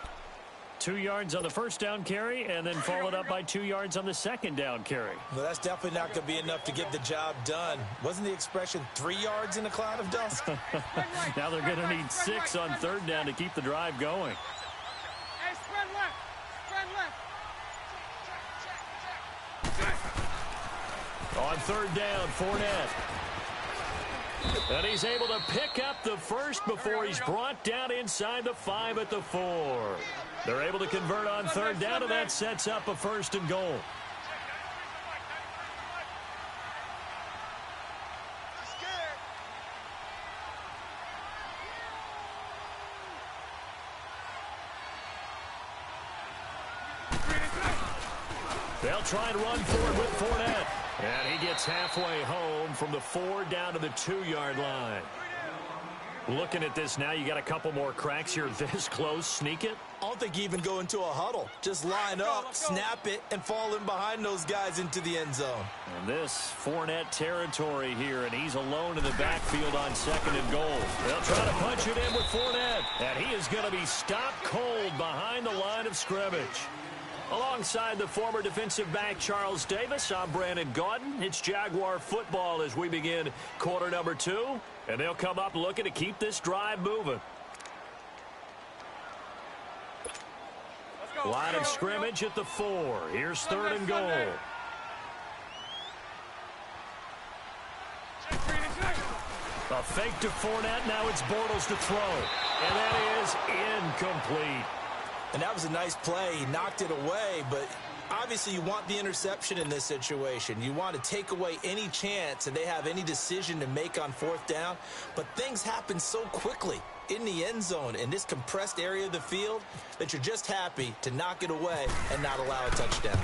2 yards on the first down carry, and then followed up by 2 yards on the second down carry. Well, that's definitely not going to be enough to get the job done. Wasn't the expression 3 yards in a cloud of dust? Now they're going to need 6 on third down to keep the drive going. Hey, spread left. Spread left. On third down, Fournette. And he's able to pick up the first before he's brought down inside the 5 at the 4. They're able to convert on third down, and that sets up a 1st and goal. They'll try and run forward with Fournette. And he gets halfway home from the 4 down to the 2-yard line. Looking at this now, you got a couple more cracks here this close. Sneak it? I don't think you even go into a huddle. Just line up, snap it, and fall in behind those guys into the end zone. And this Fournette territory here, and he's alone in the backfield on 2nd and goal. They'll try to punch it in with Fournette. And he is going to be stopped cold behind the line of scrimmage. Alongside the former defensive back Charles Davis, I'm Brandon Gaudin. It's Jaguar football as we begin quarter number 2. And they'll come up looking to keep this drive moving. Let's go. Line of scrimmage at the 4. Here's 3rd and goal. A fake to Fournette. Now it's Bortles to throw. And that is incomplete. And that was a nice play. He knocked it away, but obviously you want the interception in this situation. You want to take away any chance that they have any decision to make on 4th down. But things happen so quickly in the end zone in this compressed area of the field that you're just happy to knock it away and not allow a touchdown.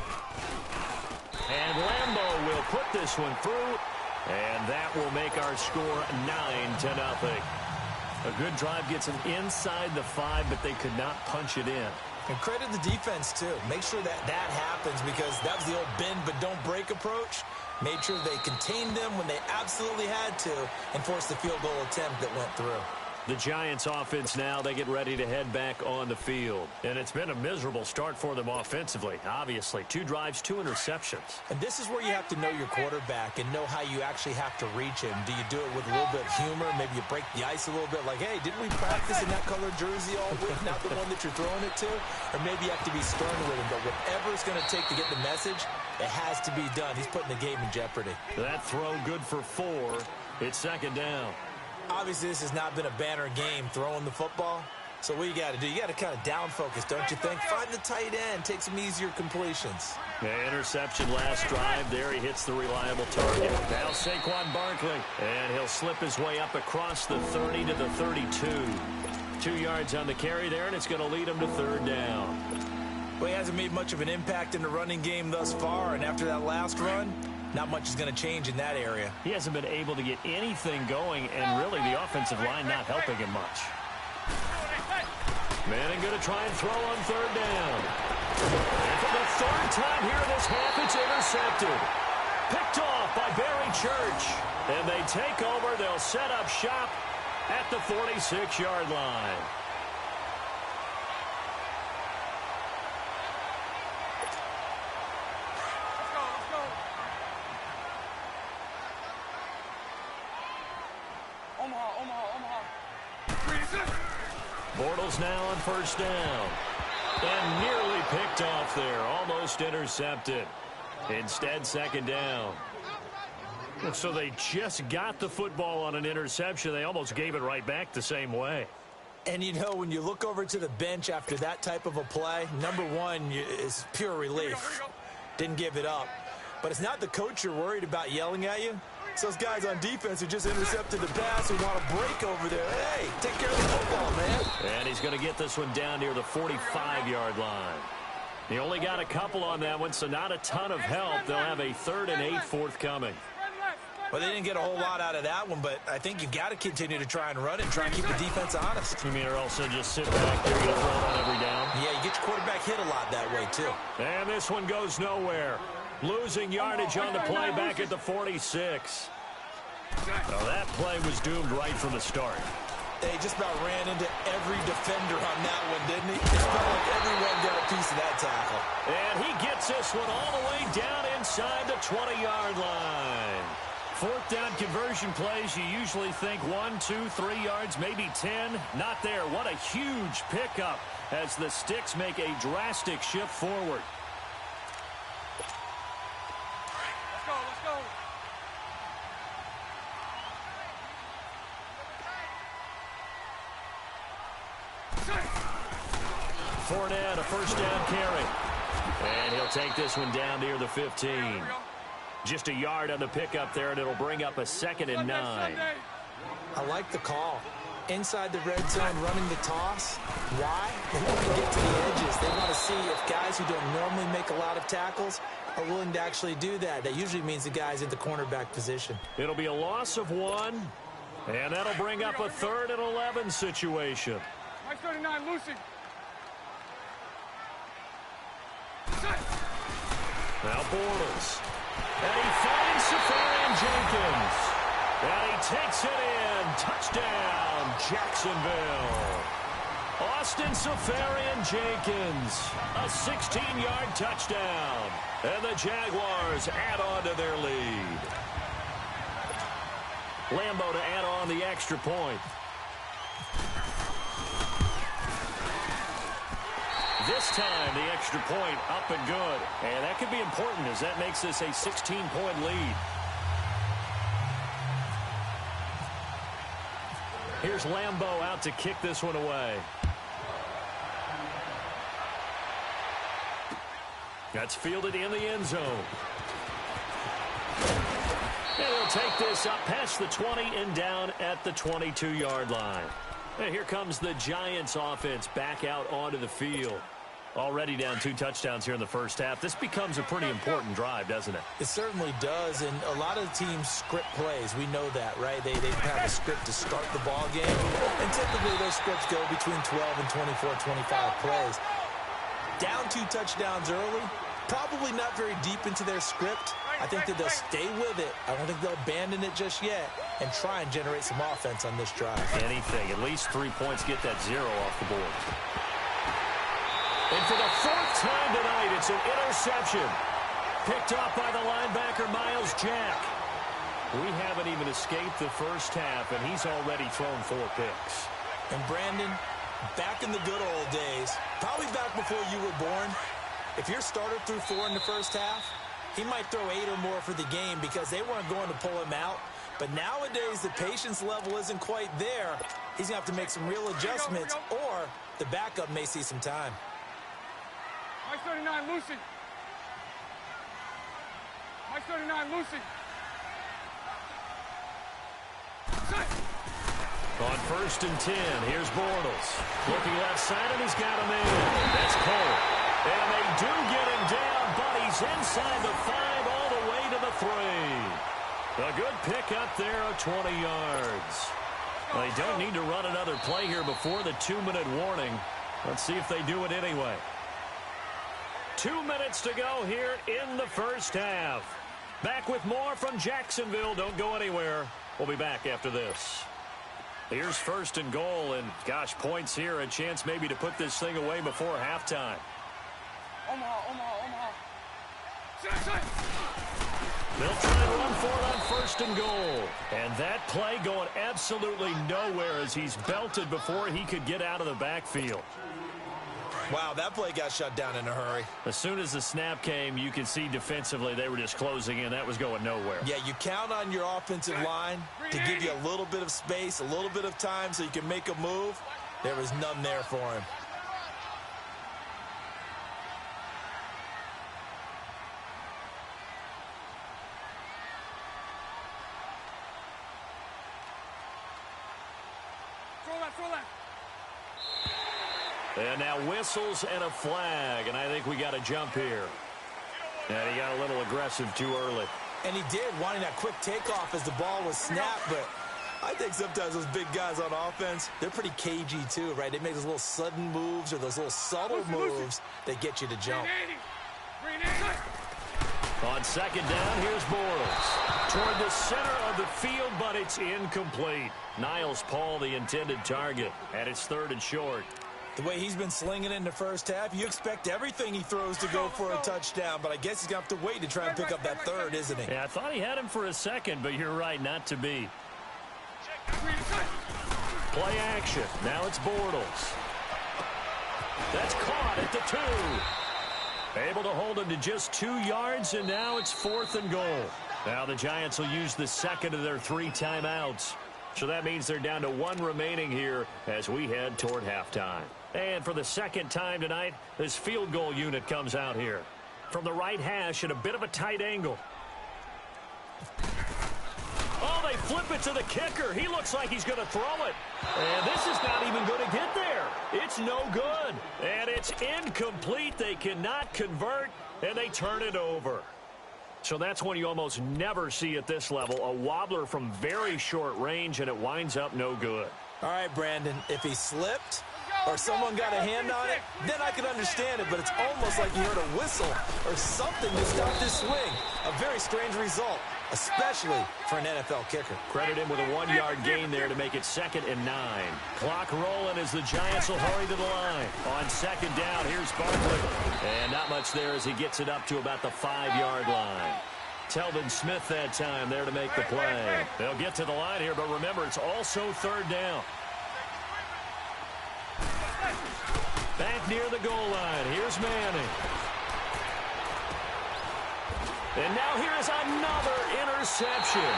And Lambeau will put this one through. And that will make our score 9-0. A good drive gets them inside the 5, but they could not punch it in. And credit the defense, too. Make sure that happens, because that was the old bend but don't break approach. Made sure they contained them when they absolutely had to and forced the field goal attempt that went through. The Giants offense now, they get ready to head back on the field. And it's been a miserable start for them offensively. Obviously, 2 drives, 2 interceptions. And this is where you have to know your quarterback and know how you actually have to reach him. Do you do it with a little bit of humor? Maybe you break the ice a little bit like, hey, didn't we practice in that color jersey all week, not the one that you're throwing it to? Or maybe you have to be stern with him. But whatever it's going to take to get the message, it has to be done. He's putting the game in jeopardy. That throw good for 4. It's 2nd down. Obviously, this has not been a banner game throwing the football. So what you got to do, you got to kind of down focus, don't you think? Find the tight end, take some easier completions. Yeah, interception last drive. There he hits the reliable target. Now Saquon Barkley. And he'll slip his way up across the 30 to the 32. 2 yards on the carry there, and it's going to lead him to 3rd down. Well, he hasn't made much of an impact in the running game thus far, and after that last run, not much is going to change in that area. He hasn't been able to get anything going, and really the offensive line not helping him much. Manning going to try and throw on 3rd down. And for the 3rd time here this half, it's intercepted. Picked off by Barry Church. And they take over. They'll set up shop at the 46-yard line. Bortles now on 1st down. And nearly picked off there. Almost intercepted. Instead, 2nd down. So they just got the football on an interception. They almost gave it right back the same way. And, you know, when you look over to the bench after that type of a play, number one is pure relief. Didn't give it up. But it's not the coach you're worried about yelling at you. It's those guys on defense who just intercepted the pass who want to break over there. Hey, take care of the football, man. And he's going to get this one down near the 45-yard line. He only got a couple on that one, so not a ton of help. They'll have a 3rd and 8 forthcoming. Well, they didn't get a whole lot out of that one, but I think you've got to continue to try and run it, try and keep the defense honest. You mean or else just sit back there, get a throw on every down? Yeah, you get your quarterback hit a lot that way, too. And this one goes nowhere. Losing yardage on the play back at the 46. Now that play was doomed right from the start. They just about ran into every defender on that one, didn't he? It felt like everyone got a piece of that tackle. And he gets this one all the way down inside the 20-yard line. 4th down conversion plays, you usually think 1, 2, 3 yards, maybe 10. Not there. What a huge pickup as the Sticks make a drastic shift forward. Let's go. Fournette, a 1st down carry. And he'll take this one down near the 15. Just a yard on the pickup there, and it'll bring up a 2nd and 9. I like the call. Inside the red zone, running the toss. Why? They want to get to the edges. They want to see if guys who don't normally make a lot of tackles are willing to actually do that. That usually means the guy's in the cornerback position. It'll be a loss of 1, and that'll bring up a 3rd and 11 situation. Mike 39, Lucy. Now Bortles. And he finds Safarian Jenkins. And he takes it in. Touchdown, Jacksonville. Austin Safarian Jenkins. A 16-yard touchdown. And the Jaguars add on to their lead. Lambeau to add on the extra point. This time, the extra point up and good. And that could be important as that makes this a 16-point lead. Here's Lambeau out to kick this one away. That's fielded in the end zone. And he'll take this up past the 20 and down at the 22-yard line. And here comes the Giants offense back out onto the field. Already down 2 touchdowns here in the first half. This becomes a pretty important drive, doesn't it? It certainly does, and a lot of teams script plays. We know that, right? They have a script to start the ball game, and typically those scripts go between 12 and 24, 25 plays. Down 2 touchdowns early, probably not very deep into their script. I think that they'll stay with it. I don't think they'll abandon it just yet and try and generate some offense on this drive. Anything, at least 3 points, get that 0 off the board. And for the 4th time tonight, it's an interception. Picked off by the linebacker, Miles Jack. We haven't even escaped the first half, and he's already thrown 4 picks. And Brandon, back in the good old days, probably back before you were born, if your starter threw 4 in the first half, he might throw 8 or more for the game because they weren't going to pull him out. But nowadays, the patience level isn't quite there. He's going to have to make some real adjustments, or the backup may see some time. Mike 39, Lucy. Mike 39, Lucy. On 1st and 10, here's Bortles. Looking left side, and he's got him in. That's Cole. And they do get him down, but he's inside the 5 all the way to the 3. A good pick up there of 20 yards. They don't need to run another play here before the 2-minute warning. Let's see if they do it anyway. 2 minutes to go here in the first half. Back with more from Jacksonville. Don't go anywhere. We'll be back after this. Here's 1st and goal, and gosh, points here. A chance maybe to put this thing away before halftime. Omaha. They'll try to run for it on 1st and goal. And that play going absolutely nowhere as he's belted before he could get out of the backfield. Wow, that play got shut down in a hurry. As soon as the snap came, you could see defensively they were just closing in. That was going nowhere. Yeah, you count on your offensive line to give you a little bit of space, a little bit of time so you can make a move. There was none there for him. Throw that. And now whistles and a flag, and I think we got a jump here. And he got a little aggressive too early. And he did, wanting that quick takeoff as the ball was snapped, but I think sometimes those big guys on offense, they're pretty cagey too, right? They make those little sudden moves or those little subtle moves that get you to jump. On 2nd down, here's Bortles. Toward the center of the field, but it's incomplete. Niles Paul, the intended target, and it's 3rd and short. The way he's been slinging in the first half, you expect everything he throws to go for a touchdown, but I guess he's going to have to wait to try and pick up that 3rd, isn't he? Yeah, I thought he had him for a second, but you're right, not to be. Play action. Now it's Bortles. That's caught at the 2. Able to hold him to just 2 yards, and now it's 4th and goal. Now the Giants will use the 2nd of their 3 timeouts. So that means they're down to 1 remaining here as we head toward halftime. And for the 2nd time tonight, this field goal unit comes out here. From the right hash at a bit of a tight angle. Oh, they flip it to the kicker. He looks like he's going to throw it. And this is not even going to get there. It's no good. And it's incomplete. They cannot convert, and they turn it over. So that's one you almost never see at this level. A wobbler from very short range, and it winds up no good. All right, Brandon, if he slipped or someone got a hand on it, then I could understand it, but it's almost like you heard a whistle or something to stop this swing. A very strange result, especially for an NFL kicker. Credit him with a 1-yard gain there to make it 2nd and 9. Clock rolling as the Giants will hurry to the line. On 2nd down, here's Barkley. And not much there as he gets it up to about the 5-yard line. Telvin Smith that time there to make the play. They'll get to the line here, but remember, it's also 3rd down. Back near the goal line. Here's Manning. And now here's another interception.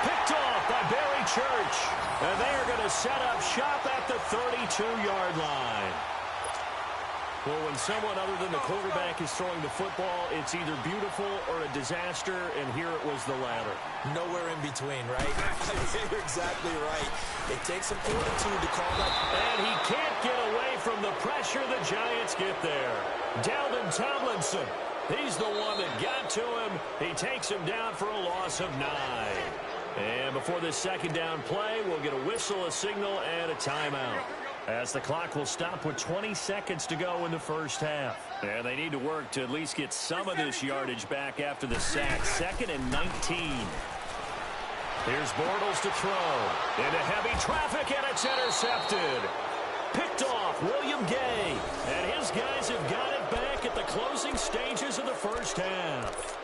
Picked off by Barry Church. And they are going to set up shop at the 32-yard line. Well, when someone other than the quarterback is throwing the football, it's either beautiful or a disaster, and here it was the latter. Nowhere in between, right? You're exactly right. It takes some fortitude to call that. And he can't get away from the pressure the Giants get there. Dalvin Tomlinson, he's the one that got to him. He takes him down for a loss of 9. And before this second down play, we'll get a whistle, a signal, and a timeout, as the clock will stop with 20 seconds to go in the first half. And they need to work to at least get some of this yardage back after the sack. 2nd and 19. Here's Bortles to throw. Into heavy traffic, and it's intercepted. Picked off William Gay. And his guys have got it back at the closing stages of the first half.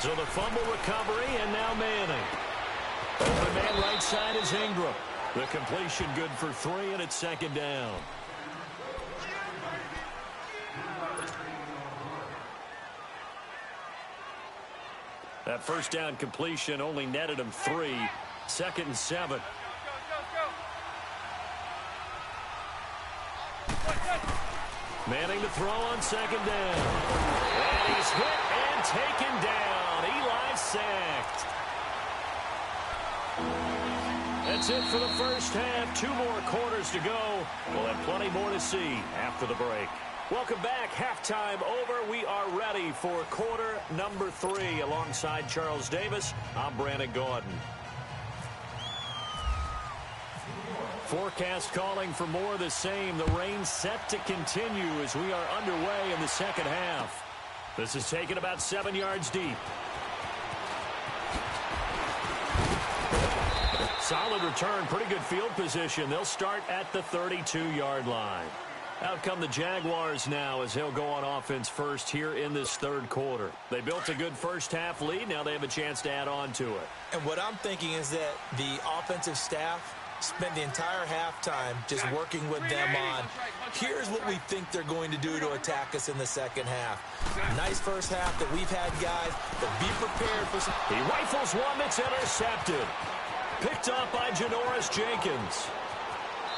So the fumble recovery, and now Manning. Open man right side is Ingram. The completion good for 3, and it's second down. That first down completion only netted him 3. 2nd and 7. Manning to throw on second down. And he's hit and taken down. Eli sacked. That's it for the first half. 2 more quarters to go. We'll have plenty more to see after the break. Welcome back. Halftime over. We are ready for quarter number 3. Alongside Charles Davis, I'm Brandon Gaudin. Forecast calling for more of the same. The rain set to continue as we are underway in the second half. This is taken about 7 yards deep. Solid return, pretty good field position. They'll start at the 32-yard line. Out come the Jaguars now as they'll go on offense first here in this third quarter. They built a good first-half lead. Now they have a chance to add on to it. And what I'm thinking is that the offensive staff spent the entire halftime just working with them on, here's what we think they're going to do to attack us in the second half. Nice first half that we've had, guys, but be prepared for some. He rifles one that's intercepted. Picked up by Janoris Jenkins.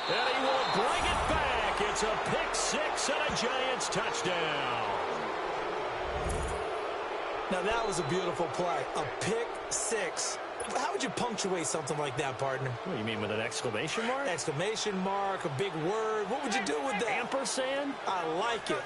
And he will bring it back. It's a pick 6 and a Giants touchdown. Now that was a beautiful play. A pick 6. How would you punctuate something like that, partner? What do you mean, with an exclamation mark? Exclamation mark, a big word. What would you do with that? Ampersand? I like it.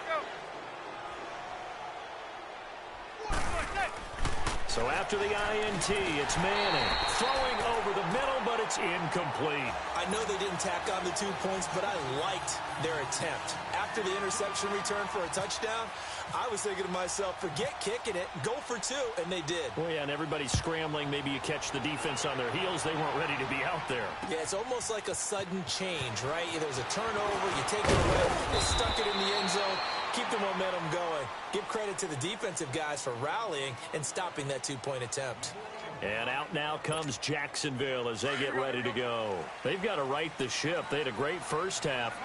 So after the INT, it's Manning. Throwing over the middle, but it's incomplete. I know they didn't tack on the 2 points, but I liked their attempt. After the interception return for a touchdown, I was thinking to myself, forget kicking it, go for 2, and they did. Well, yeah, and everybody's scrambling. Maybe you catch the defense on their heels. They weren't ready to be out there. Yeah, it's almost like a sudden change, right? There's a turnover, you take it away, they stuck it in the end zone. Keep the momentum going. Give credit to the defensive guys for rallying and stopping that 2-point attempt. And out now comes Jacksonville as they get ready to go. They've got to right the ship. They had a great first half,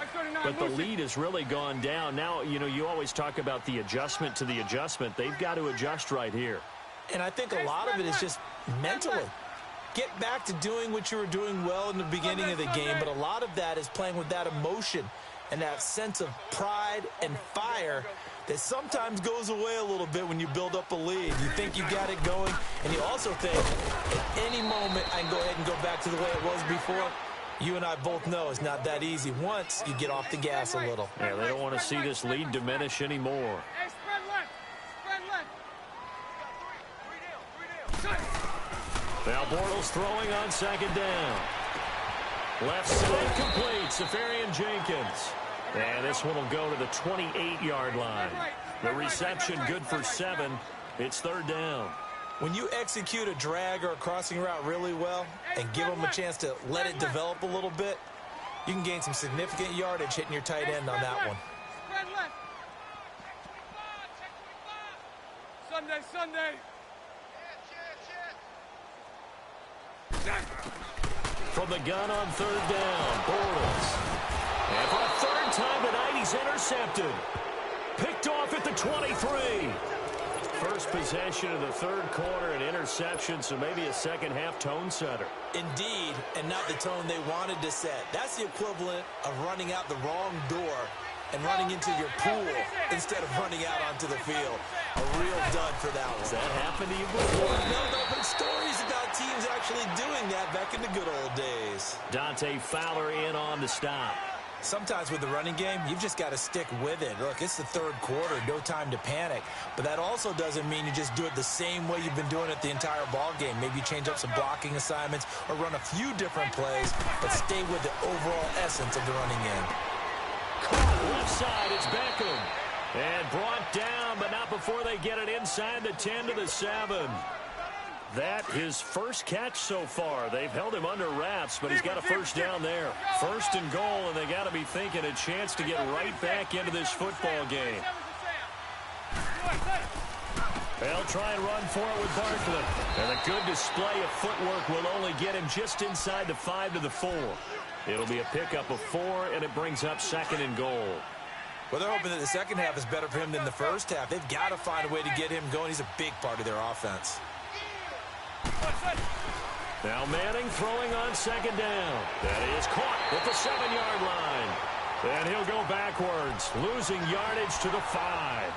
but the lead has really gone down. Now, you always talk about the adjustment to the adjustment. They've got to adjust right here. And I think a lot of it is just mentally. Get back to doing what you were doing well in the beginning of the game, but a lot of that is playing with that emotion and that sense of pride and fire that sometimes goes away a little bit when you build up a lead. You think you got it going, and you also think at any moment I can go ahead and go back to the way it was before. You and I both know it's not that easy once you get off the gas a little. Yeah, they don't want to see this lead diminish anymore. Hey, spread left. Spread left. Now Bortles throwing on second down. Left side complete. Safarian Jenkins. And this one will go to the 28-yard line. The reception good for 7. It's third down. When you execute a drag or a crossing route really well and give them a chance to let it develop a little bit, you can gain some significant yardage hitting your tight end on that one. Sunday. From the gun on third down, Bortles. And for a third time tonight, he's intercepted. Picked off at the 23. First possession of the third quarter, an interception, so maybe a second-half tone setter. Indeed, and not the tone they wanted to set. That's the equivalent of running out the wrong door and running into your pool instead of running out onto the field. A real dud for that one. Has that happened to you before? No, but stories about teams actually doing that back in the good old days. Dante Fowler in on the stop. Sometimes with the running game, you've just got to stick with it. Look, it's the third quarter, no time to panic. But that also doesn't mean you just do it the same way you've been doing it the entire ball game. Maybe you change up some blocking assignments or run a few different plays, but stay with the overall essence of the running game. Caught left side, it's Beckham. And brought down, but not before they get it inside the 10 to the 7. That his first catch so far. They've held him under wraps, but he's got a first down there. First and goal, and they got to be thinking a chance to get right back into this football game. They'll try and run for it with Barkley. And a good display of footwork will only get him just inside the 5 to the 4. It'll be a pickup of 4, and it brings up second and goal. Well, they're hoping that the second half is better for him than the first half. They've got to find a way to get him going. He's a big part of their offense. Now Manning throwing on second down. That is caught at the 7-yard line. And he'll go backwards, losing yardage to the 5.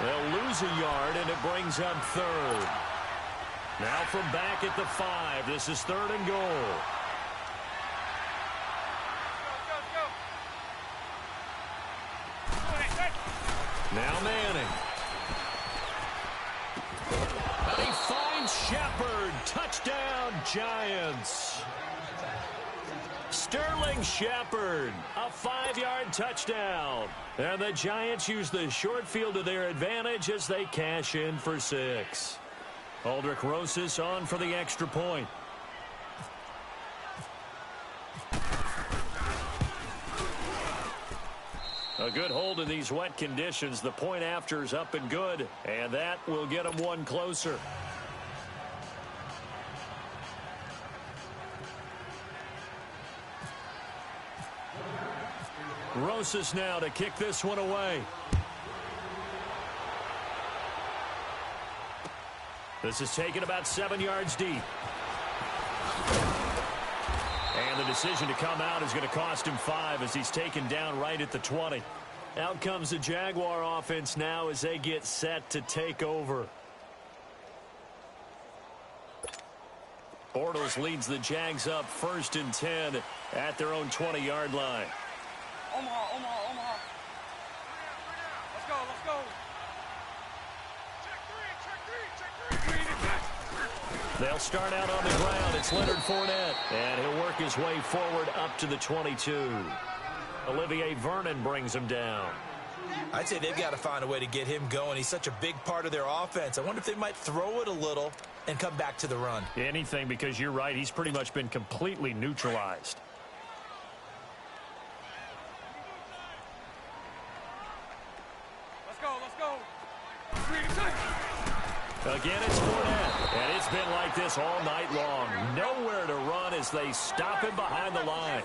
They'll lose a yard, and it brings up third. Now from back at the 5, this is third and goal. Now Manning. And he finds Shepard. Touchdown, Giants. Sterling Shepard, a 5-yard touchdown. And the Giants use the short field to their advantage as they cash in for 6. Aldrich Rosas on for the extra point. A good hold in these wet conditions. The point after is up and good, and that will get them one closer. Rosas now to kick this one away. This is taken about 7 yards deep. And the decision to come out is going to cost him 5 as he's taken down right at the 20. Out comes the Jaguar offense now as they get set to take over. Bortles leads the Jags up 1st and 10 at their own 20-yard line. Omaha. Let's go. Check 3. They'll start out on the ground. It's Leonard Fournette. And he'll work his way forward up to the 22. Olivier Vernon brings him down. I'd say they've got to find a way to get him going. He's such a big part of their offense. I wonder if they might throw it a little and come back to the run. Anything, because you're right. He's pretty much been completely neutralized. Let's go. Again, it's Fournette. And it's been like this all night long. Nowhere to run as they stop him behind the line.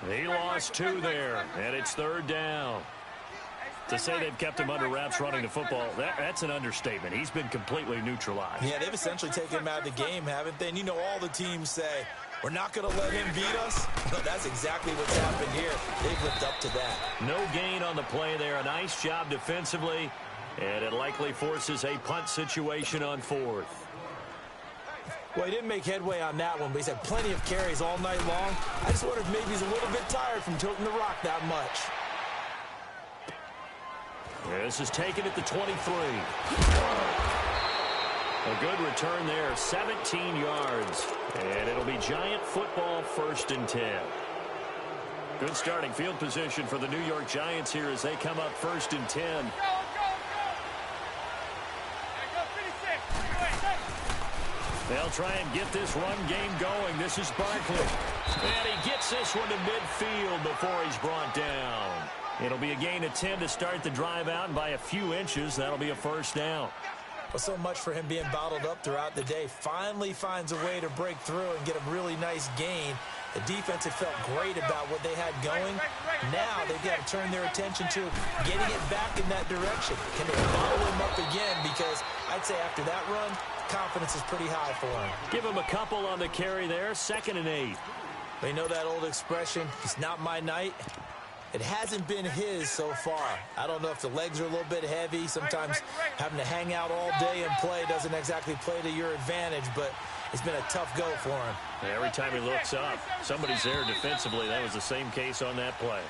He lost 2 there, and it's third down. To say they've kept him under wraps running the football, that's an understatement. He's been completely neutralized. Yeah, they've essentially taken him out of the game, haven't they? And you know all the teams say, we're not going to let him beat us. Well, that's exactly what's happened here. They've lived up to that. No gain on the play there. A nice job defensively, and it likely forces a punt situation on 4th. Well, he didn't make headway on that one, but he's had plenty of carries all night long. I just wonder if maybe he's a little bit tired from tilting the rock that much. This is taken at the 23. A good return there, 17 yards. And it'll be Giant football 1st and 10. Good starting field position for the New York Giants here as they come up 1st and 10. They'll try and get this run game going. This is Barkley. And he gets this one to midfield before he's brought down. It'll be a gain of 10 to start the drive out, and by a few inches, that'll be a first down. Well, so much for him being bottled up throughout the day. Finally finds a way to break through and get a really nice gain. The defense had felt great about what they had going. Now they've got to turn their attention to getting it back in that direction. Can they follow him up again? Because I'd say after that run, confidence is pretty high for him. Give him a couple on the carry there. 2nd and 8. They know that old expression, it's not my night. It hasn't been his so far. I don't know if the legs are a little bit heavy. Sometimes having to hang out all day and play doesn't exactly play to your advantage, but it's been a tough go for him. Every time he looks up, somebody's there defensively. That was the same case on that play.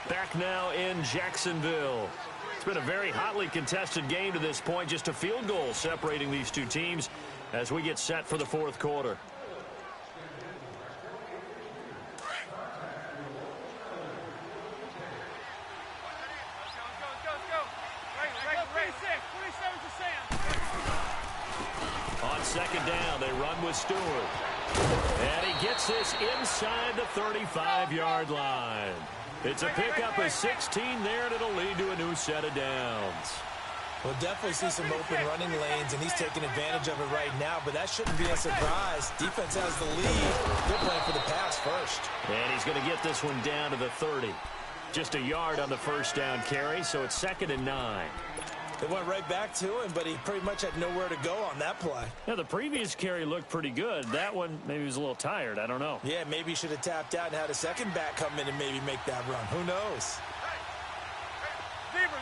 Back now in Jacksonville. It's been a very hotly contested game to this point. Just a field goal separating these two teams as we get set for the 4th quarter. On 2nd down, they run with Stewart. And he gets this inside the 35-yard line. It's a pickup of 16 there, and it'll lead to a new set of downs. We'll definitely see some open running lanes, and he's taking advantage of it right now, but that shouldn't be a surprise. Defense has the lead. They're playing for the pass first. And he's going to get this one down to the 30. Just a yard on the 1st down carry, so it's 2nd and 9. They went right back to him, but he pretty much had nowhere to go on that play. Yeah, the previous carry looked pretty good. That one, maybe he was a little tired. I don't know. Yeah, maybe he should have tapped out and had a second back come in and maybe make that run. Who knows? Zebra.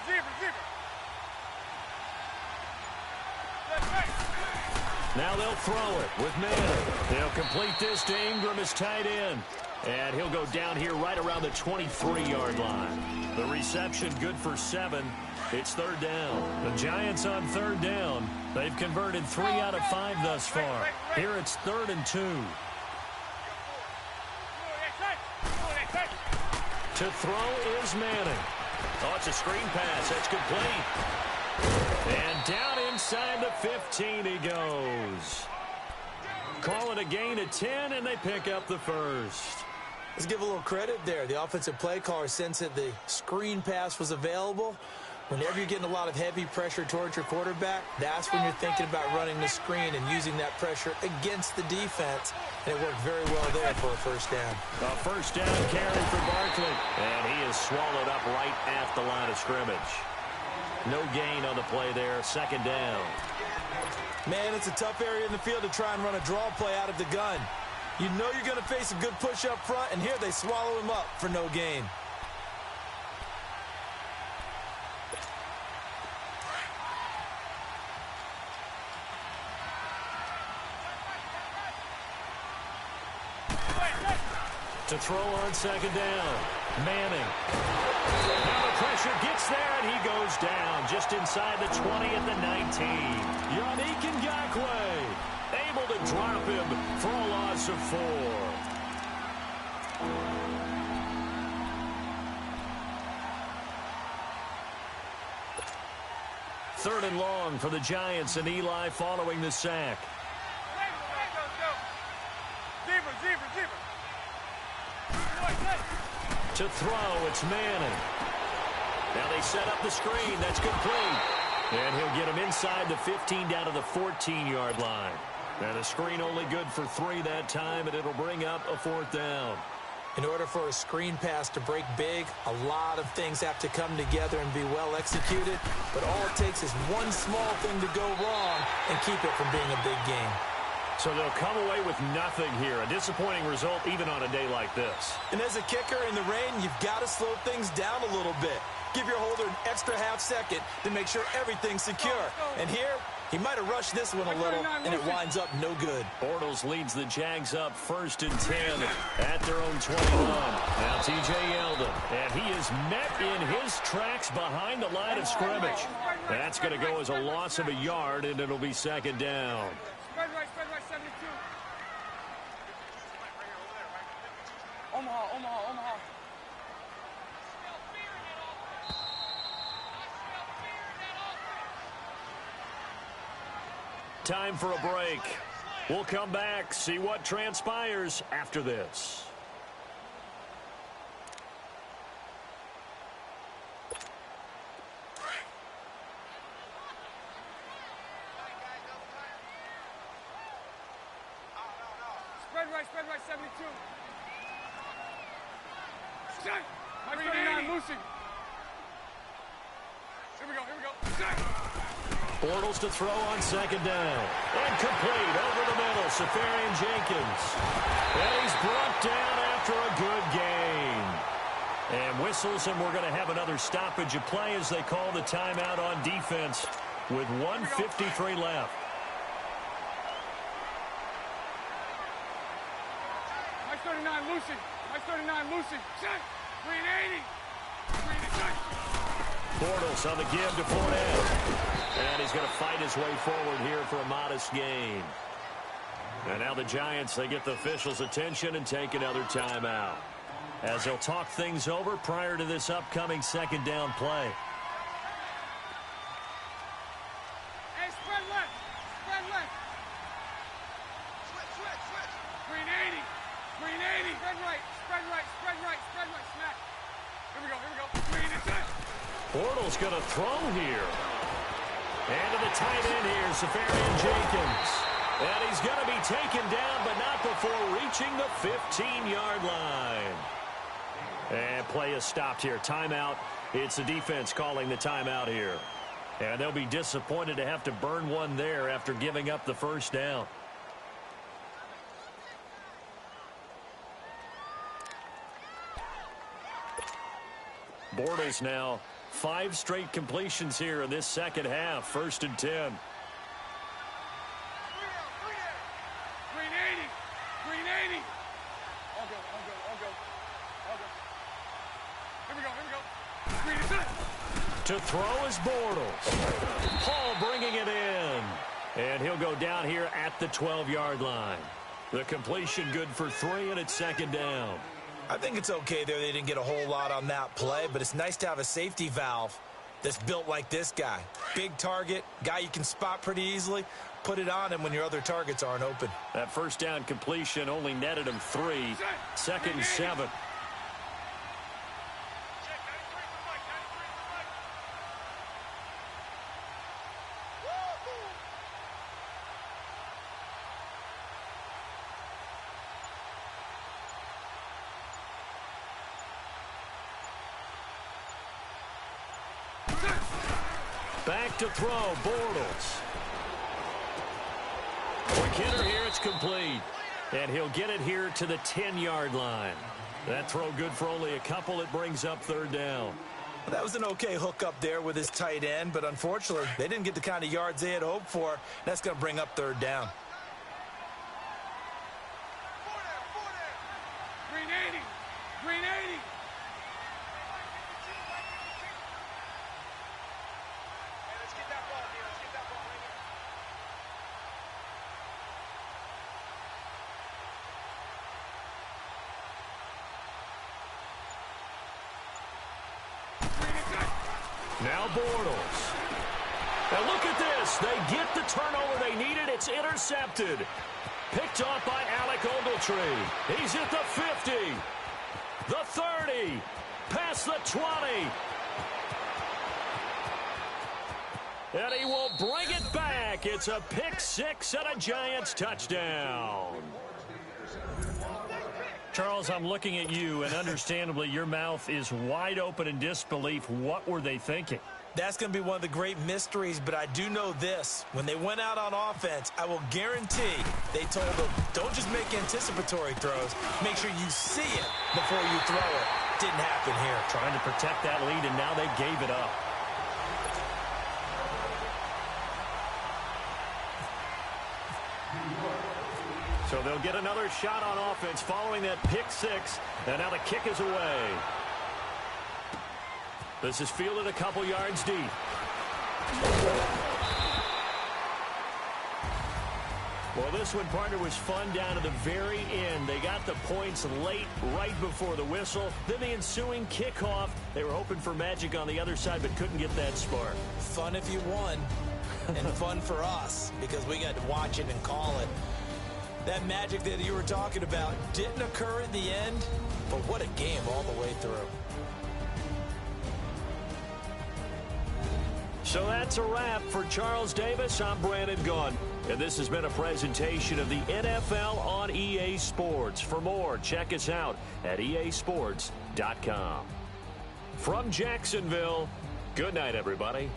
Now they'll throw it with Manning. They'll complete this to Ingram as tight end. And he'll go down here right around the 23-yard line. The reception good for 7. It's 3rd down. The Giants on 3rd down. They've converted 3 out of 5 thus far. Here it's 3rd and 2. To throw is Manning. Oh, it's a screen pass. That's complete. And down inside the 15 he goes. Call it a gain of 10, and they pick up the 1st. Let's give a little credit there. The offensive play caller sensed that the screen pass was available. Whenever you're getting a lot of heavy pressure towards your quarterback, that's when you're thinking about running the screen and using that pressure against the defense. And it worked very well there for a 1st down. A 1st down carry for Barkley. And he is swallowed up right at the line of scrimmage. No gain on the play there. 2nd down. Man, it's a tough area in the field to try and run a draw play out of the gun. You know you're going to face a good push up front, and here they swallow him up for no gain. To throw on 2nd down. Manning. Now the pressure gets there, and he goes down just inside the 20 at the 19. Yannick Ngakoue able to drop him for a loss of 4. Third and long for the Giants, and Eli following the sack. Zebra. To throw, it's Manning. Now they set up the screen. That's complete. And he'll get him inside the 15 down to the 14-yard line. And a screen only good for 3 that time, and it'll bring up a 4th down. In order for a screen pass to break big, a lot of things have to come together and be well executed. But all it takes is one small thing to go wrong and keep it from being a big game. So they'll come away with nothing here. A disappointing result even on a day like this. And as a kicker in the rain, you've got to slow things down a little bit. Give your holder an extra half second to make sure everything's secure. And here, he might have rushed this one a little, and it winds up no good. Bortles leads the Jags up 1st and 10 at their own 21. Now T.J. Yeldon, and he is met in his tracks behind the line of scrimmage. That's going to go as a loss of a yard, and it'll be 2nd down. Spread right, 72. Omaha. Time for a break. We'll come back, see what transpires after this. My 39, Lucy. Here we go, here we go. Bortles to throw on second down. Incomplete over the middle. Safarian Jenkins. And he's brought down after a good gain. And whistles, and we're going to have another stoppage of play as they call the timeout on defense with 1:53 left. My 39, Lucy. My 39, Lucy. Check. 380. 380. Bortles on the give to Fournette. And he's going to fight his way forward here for a modest gain. And now the Giants, they get the officials' attention and take another timeout, as they'll talk things over prior to this upcoming second down play. Hey, spread left. Spread left. Switch. 380. 380. Spread right. Spread right. Spread right. Spread right. Smack. Here we go. 380. Bortles going to throw here. And to the tight end here, Safarian Jenkins. And he's going to be taken down, but not before reaching the 15-yard line. And play is stopped here. Timeout. It's the defense calling the timeout here. And they'll be disappointed to have to burn one there after giving up the first down. Bortles now 5 straight completions here in this second half. 1st and 10. 380. 380. All go. Here we go. 380. To throw is Bortles. Paul bringing it in. And he'll go down here at the 12-yard line. The completion good for 3, and it's 2nd down. I think it's okay there. They didn't get a whole lot on that play, but it's nice to have a safety valve that's built like this guy. Big target, guy you can spot pretty easily. Put it on him when your other targets aren't open. That first down completion only netted him 3. 2nd and 7. Back to throw, Bortles. Quick hitter here, it's complete. And he'll get it here to the 10-yard line. That throw good for only a couple. It brings up 3rd down. Well, that was an okay hook up there with his tight end, but unfortunately, they didn't get the kind of yards they had hoped for. That's going to bring up 3rd down. 380. 380. Now Bortles. And look at this. They get the turnover they needed. It's intercepted. Picked off by Alec Ogletree. He's at the 50. The 30. Past the 20. And he will bring it back. It's a pick 6 and a Giants touchdown. Charles, I'm looking at you, and understandably, your mouth is wide open in disbelief. What were they thinking? That's going to be one of the great mysteries, but I do know this. When they went out on offense, I will guarantee they told them, don't just make anticipatory throws. Make sure you see it before you throw it. Didn't happen here. Trying to protect that lead, and now they gave it up. So they'll get another shot on offense following that pick 6, and now the kick is away. This is fielded a couple yards deep. Well, this one, partner, was fun down to the very end. They got the points late, right before the whistle. Then the ensuing kickoff. They were hoping for magic on the other side, but couldn't get that spark. Fun if you won, and fun for us, because we got to watch it and call it. That magic that you were talking about didn't occur at the end, but what a game all the way through. So that's a wrap for Charles Davis. I'm Brandon Gunn. And this has been a presentation of the NFL on EA Sports. For more, check us out at easports.com. From Jacksonville, good night, everybody.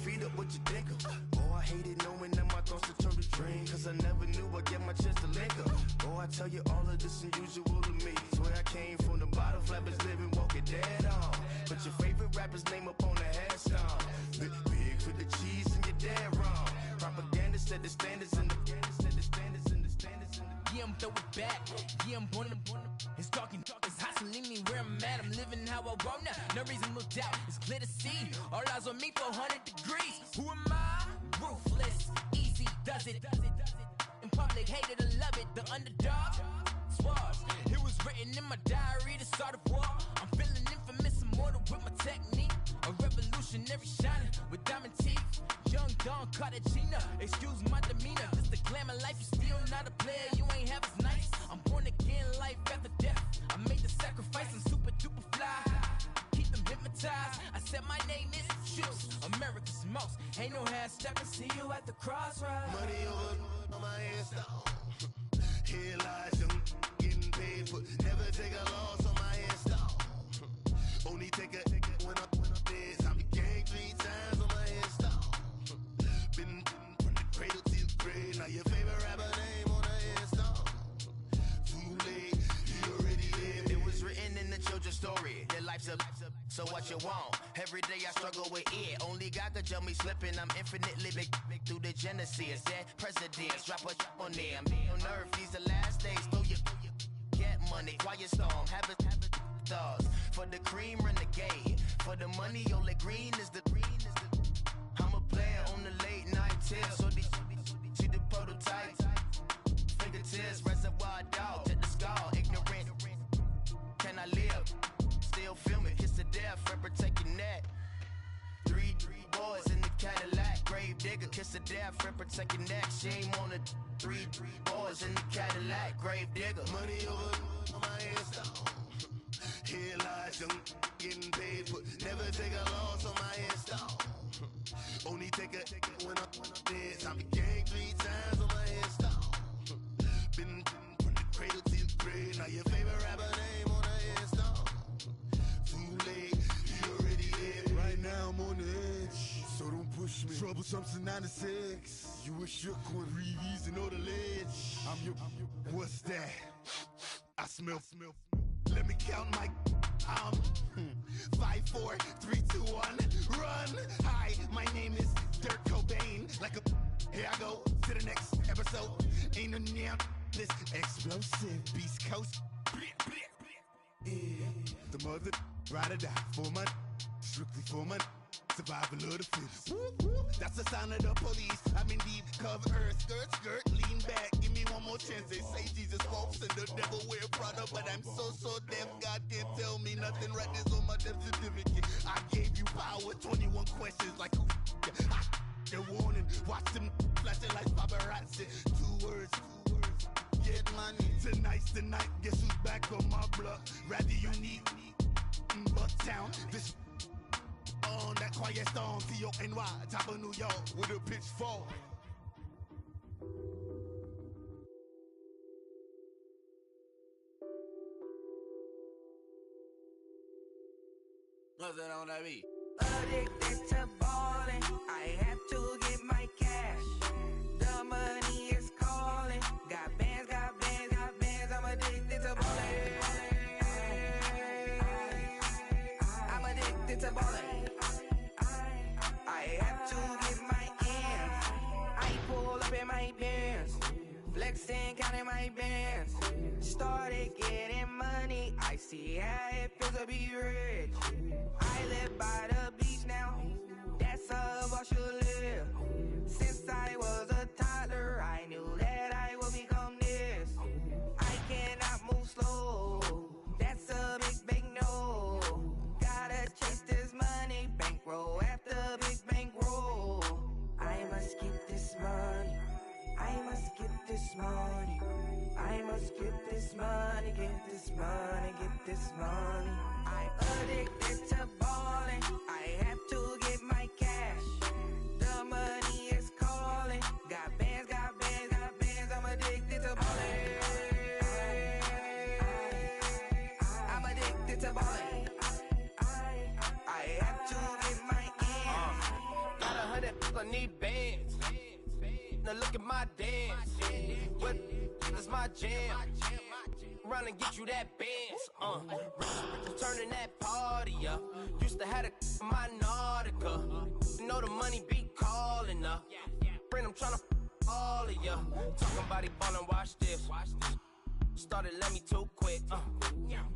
Feet up, what you think of? Oh, I hated knowing that my thoughts would turn to dream, cause I never knew I'd get my chance to link up. Oh, I tell you all of this unusual to me. Swear I came from the bottom, flappers living, walking dead on. Put your favorite rapper's name up on the headstone. Big for the cheese and you're dead wrong. Propaganda set the standards in the yeah, I'm throw it back. Yeah, I'm born it's talking, it's hustling me where I'm at. I'm living how I want now. No reasonable doubt, it's clear to see. All eyes on me for 100 degrees. Who am I? Ruthless, easy, does it. In public, hated or love it. The underdog, swabs. It was written in my diary, the start of war. I'm feeling infamous, immortal with my technique. A revolutionary shining with diamond teeth. Young Don Cartagena, excuse my demeanor. Just the glamour life, you still not a player, you ain't half as nice. I'm born again, life after death. I made the sacrifice, I'm super duper fly. Keep them hypnotized. I said my name is Juice, America's most. Ain't no half stepping, see you at the crossroads. money over on my install. Here lies young, getting paid, but never take a loss on my install. Only take a when I'm dead. I'm gang 3 times on my install. Been from the cradle to the grave. Now your favorite rapper name on the install. Too late, you already lived. It was written in the children's story. Their life's up, so what you want? Every day I struggle with it. Only God could tell me slipping. I'm infinitely big through the genesis. Dead presidents, drop a on them. On earth, these the last days. Throw your get money, quiet storm. Have it thoughts. For the cream, renegade. For the money, only green is the I'm a player on the late night tips. So these see the prototype. Fingertips, reservoir dog. Check the skull, ignorant. Can I live? Still film it, kiss to death, rep protect your neck. 3 boys in the Cadillac, grave digger, kiss to death, rep protect your neck. Shame on the 3 boys in the Cadillac, grave digger. Money over on my install. Here lies young, getting paid, but never take a loss on my install. Only take a when I'm dead. I'm gang 3 times on my install. Been from the cradle to the grave. Now your favorite rapper name on the install. Too late, you already lived. Right now I'm on the edge, so don't push me. Troublesome to 9 to 6. You a shook one, Reeves and know the ledge. I'm your, what's that? I smell. Let me count my 5, 4, 3, 2, 1, run. Hi, my name is Dirk Cobain. Like a here I go to the next episode. Ain't no damn this explosive Beast Coast. Yeah. The mother ride or die for my strictly for my survival of the fittest. That's the sound of the police. I'm in deep cover earth, skirt, lean back. Give me one more chance. They say Jesus walks and the devil wear Prada, but I'm so deaf. God can't tell me nothing. Right there's on my death certificate. I gave you power. 21 questions like who? They're warning. Watch them flashing like paparazzi. Two words. Get money. Tonight's the night. Guess who's back on my block? Rather unique. Bucktown. This on that quiet storm. T-O-N-Y. Top of New York with a pitchfork. What's that on that beat? Addicted to ballin', I have to get my cash. The money is calling. Got bands, I'm addicted to ballin'. I'm addicted to ballin'. I have to get my ends. I pull up in my bands, flexing, counting my bands. Started getting money, I see how it feels to be rich. I live by the beach now, that's how I should live. Since I was a toddler, I knew that I would become this. I cannot move slow, that's a big no. Gotta chase this money, bankroll after big bankroll. I must get this money, I must get this money. I must get this money, get this money, get this money. I'm addicted to ballin', I have to get my cash. The money is calling. Got bands, I'm addicted to ballin'. I'm addicted to ballin'. I have to get my ends. Got 100, I need bands. Now look at my dance. What is my jam? Run and get you that bands. Turning that party up. Used to have a my Nautica. You know the money be calling up. Friend, I'm tryna all of ya. Talking about he ballin', watch this. Started let me too quick.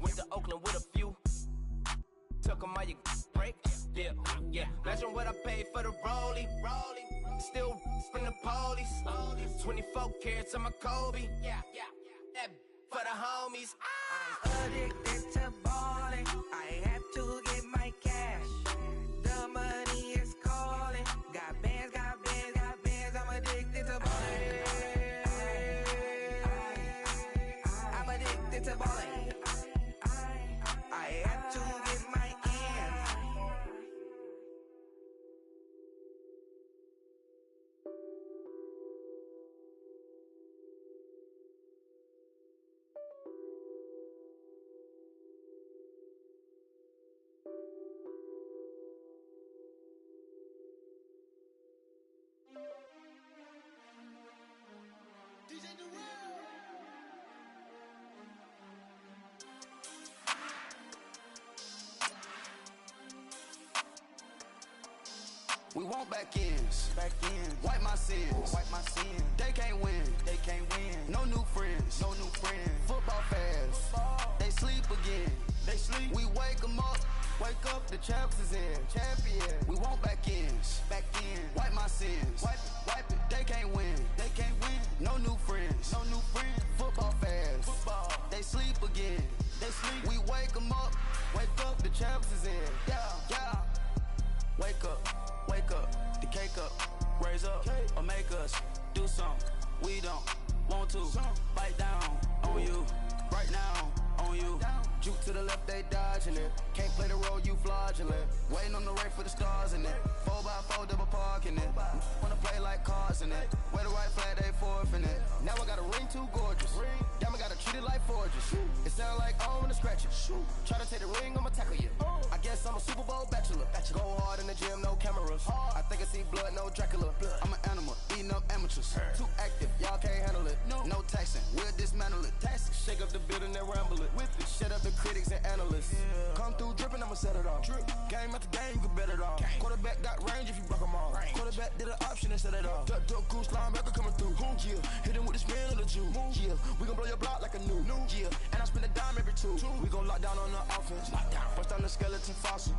Went to Oakland with a few. Took 'em all you break. Yeah. Imagine what I paid for the rollie. Still from the police. 24 carats on my Kobe. That for the homies. I'm addicted to ballin'. I have to get my cash. The money is calling. Got bands, I'm addicted to ballin'. I'm addicted to ballin'. I have to get my ends. We want back ends. Wipe my sins. They can't win. No new friends. Football fast. They sleep again. We wake them up. The champs is in. We want back ends. Wipe my sins. Wipe it. They can't win. No new friends. Football fast. They sleep again. We wake them up. The champs is in. Yeah. Wake up, the cake up, raise up, or make us do something we don't want to. Bite down on you, right now on you. Juke to the left, they dodging it. Can't play the role, you fraudulent. Waiting on the right for the stars in it. 4x4 double parking it. Wanna play like cars in it. Wear the right flag, they forfeit it. Now I got a ring too gorgeous. Damn, I gotta treat it like forges. It sound like I wanna scratch it. Try to take the ring, I'ma tackle you. I guess I'm a Super Bowl bachelor. Go hard in the gym, no cameras. I think I see blood, no Dracula. I'm an animal, eating up amateurs. Too active, y'all can't handle it. No taxing, we'll dismantle it. Shake up the building and ramble it. Shut up the critics and analysts. Come through dripping, I'ma set it off. Game after game, you can bet it off. Quarterback got range if you block them all. Quarterback did an option and set it off. Duck goose linebacker coming through. Yeah, hit him with the spin of the Jew. Yeah, we gon' blow your block like a new. Yeah, and I spend a dime every two. We gon' lock down on the offense. Bust down the skeleton fossil.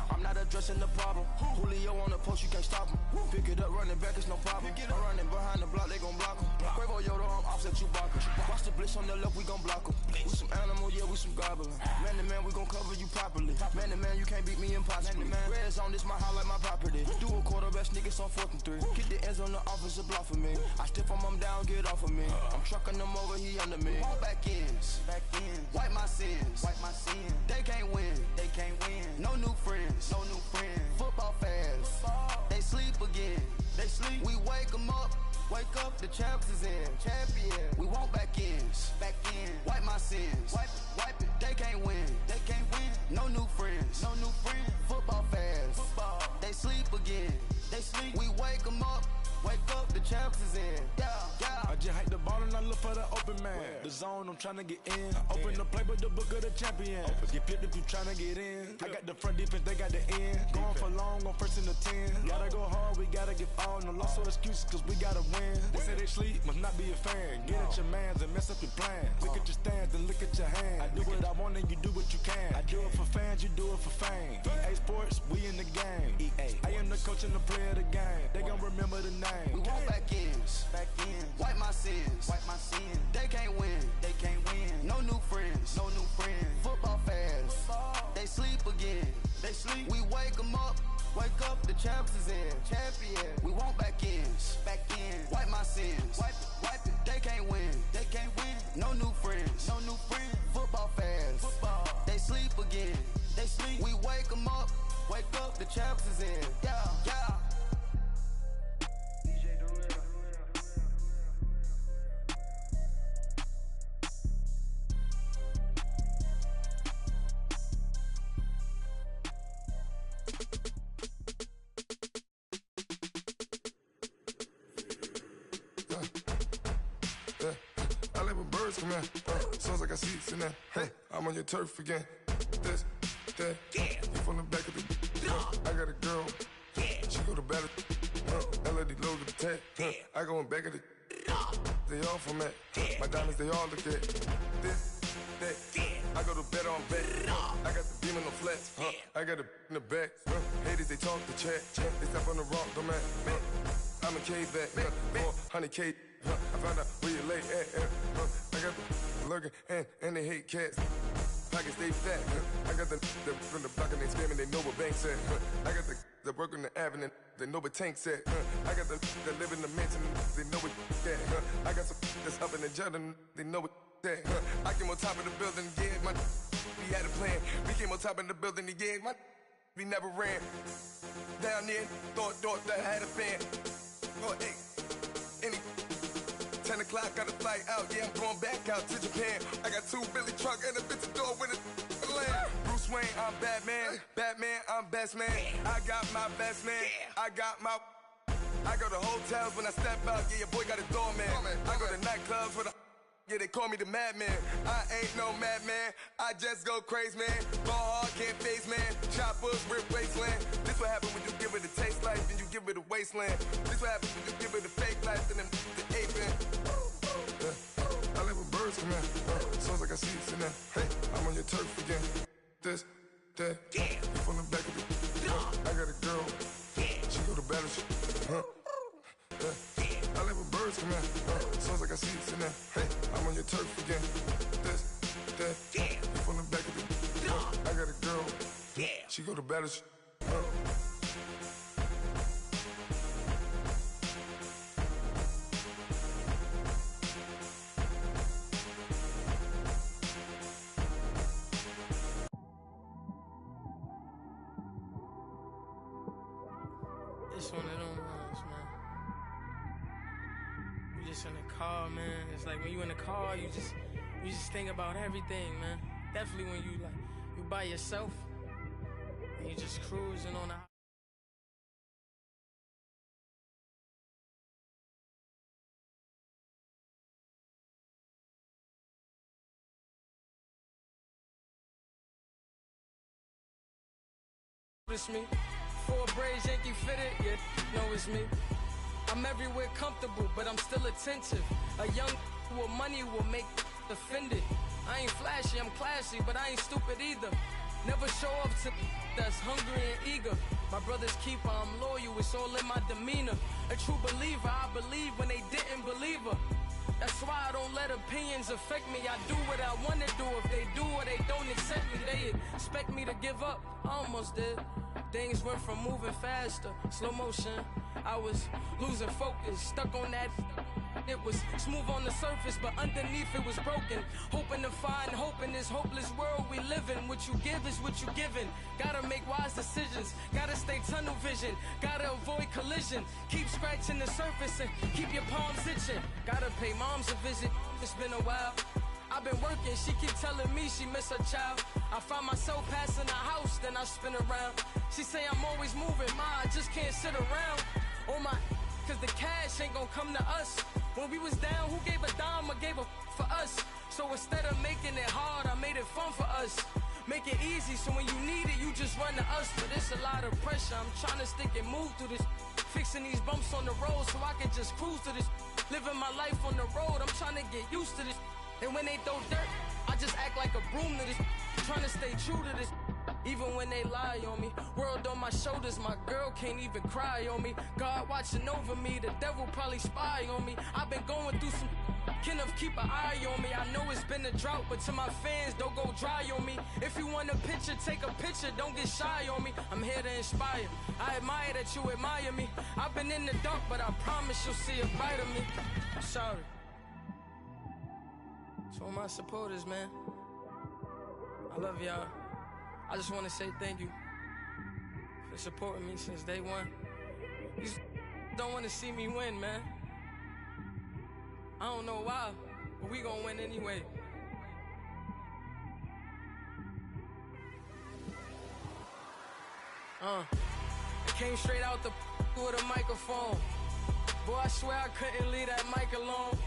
I'm not addressing the problem. Julio on the post, you can't stop him. Pick it up, running back, it's no problem. I'm running behind the block, they gon' block him. Quavo Yoda, I'm offset Chewbacca. Watch the blitz on the left, we gon' block him. We some animal, yeah, we some goblin. Man to man, we gon' cover you properly. Man to man, you can't beat me impossibly. Red zone, this my highlight, my property. Do a quarterback sneakers on 4th and 3. Get the ends on the offensive block for me. I stiff him down, get off of me. I'm trucking them over, he under me. All back ends, wipe my sins, They can't win, No new friends, Football fast, they sleep again. We wake them up, the champs is in. Champion, we want back ends, wipe my sins, wipe it. They can't win, No new friends, Football fast, they sleep again. We wake them up, the champs is in. I just hike the ball and I look for the open man. The zone, I'm trying to get in. Open the playbook, the book of the champion. Get flipped if you trying to get in. I got the front defense, they got the end. Going for long, on 1st and the 10. Gotta go hard, we gotta get all. No loss or excuses, cause we gotta win. They say they sleep, must not be a fan. Get at your mans and mess up your plans. Look at your stands and look at your hands. I do what I want and you do what you can. I do it for fans, you do it for fame. EA Sports, we in the game. I am the coach and the player of the game. They gon' remember the name. We want back ends, wipe my sins, They can't win, No new friends, Football fast, they sleep again. We wake them up, the champs is in. Champion, we want back ends, wipe my sins, wipe it. They can't win, No new friends, Football fast, they sleep again. We wake them up, the champs is in. Yeah. I like when birds come in. Sounds like I see it in there. Hey, I'm on your turf again. This, that, you from the back of the. I got a girl. She go to battle. LED logo the tag. I go in back of the. They all from that. My diamonds, they all look at. This, that. I go to bed on bed. I got the beam in the flats. I got it in the back. Haters, they talk the chat. They step on the rock, the man. I'm a K-back. 400K. I found out where you lay at. I got the lurking and they hate cats. Pockets stay fat. I got the from the block and they scamming, they know what banks at. I got the work on the avenue, they know what tanks at. I got the live in the mansion, they know what that. I got some that's up in the Jordan, they know what that. I came on top of the building, yeah, we had a plan. We came on top of the building, yeah, we never ran. Down there, thought that I had a fan. Oh, hey, any 10 o'clock, got a flight out, yeah, I'm going back out to Japan. I got 2 Billy truck and a bitch door with a land. Bruce Wayne, I'm Batman. Batman, I'm best man. I got my best man. I got my. I go to hotels when I step out, yeah, your boy got a doorman. I go to nightclubs with a. Yeah, they call me the madman. I ain't no madman. I just go crazy, man. Ball hard, can't face, man. Choppers, rip wasteland. This what happen when you give it a taste life and you give it a wasteland. This what happen when you give it a fake life and then the aping. I like when birds come in. Sounds like I see it in there. Hey, I'm on your turf again. This, that, you from the back of the. I got a girl. She go to battle. I like when birds come in. Sounds like I see it in there. Hey, I'm on your turf again. This, that, you from the back of the. I got a girl. She go to battle. It's one of them ones, man. You just in the car, man. It's like when you in the car, you just think about everything, man. Definitely when you by yourself and you just cruising on the. It's me. 4 braids, Yankee fitted, yeah, know it's me. I'm everywhere comfortable, but I'm still attentive. A young with money will make offended. I ain't flashy, I'm classy, but I ain't stupid either. Never show up to that's hungry and eager. My brother's keeper, I'm loyal, it's all in my demeanor. A true believer, I believe when they didn't believe her. That's why I don't let opinions affect me. I do what I want to do. If they do or they don't accept me, they expect me to give up. I almost did. Things went from moving faster, slow motion. I was losing focus, stuck on that. It was smooth on the surface, but underneath it was broken. Hoping to find hope in this hopeless world we live in. What you give is what you given. Gotta make wise decisions. Gotta stay tunnel vision. Gotta avoid collision. Keep scratching the surface and keep your palms itching. Gotta pay moms a visit. It's been a while. I've been working, she keep telling me she miss her child. I find myself passing the house, then I spin around. She say I'm always moving, ma, I just can't sit around. Oh my, cause the cash ain't gonna come to us. When we was down, who gave a dime or gave a for us? So instead of making it hard, I made it fun for us. Make it easy, so when you need it, you just run to us. But it's a lot of pressure, I'm trying to stick and move through this. Fixing these bumps on the road so I can just cruise to this. Living my life on the road, I'm trying to get used to this. And when they throw dirt, I just act like a broom to this. Trying to stay true to this. Even when they lie on me. World on my shoulders, my girl can't even cry on me. God watching over me, the devil probably spy on me. I've been going through some can of keep an eye on me. I know it's been a drought, but to my fans, don't go dry on me. If you want a picture, take a picture, don't get shy on me. I'm here to inspire. I admire that you admire me. I've been in the dark, but I promise you'll see a bright of me. I'm sorry. To all my supporters, man, I love y'all. I just want to say thank you for supporting me since day one. You don't want to see me win, man. I don't know why, but we gonna win anyway. I came straight out the with a microphone. Boy, I swear I couldn't leave that mic alone.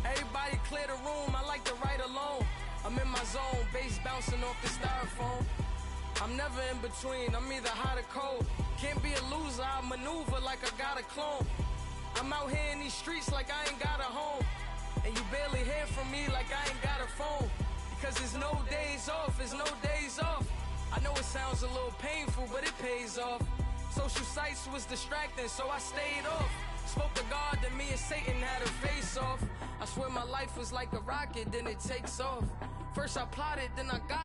Everybody clear the room, I like to write alone. I'm in my zone, bass bouncing off the styrofoam. I'm never in between, I'm either hot or cold. Can't be a loser, I maneuver like I got a clone. I'm out here in these streets like I ain't got a home. And you barely hear from me like I ain't got a phone. Because there's no days off, there's no days off. I know it sounds a little painful, but it pays off. Social sites was distracting, so I stayed off. Spoke to God that me and Satan had a face off. I swear my life was like a rocket, then it takes off. First I plotted, then I got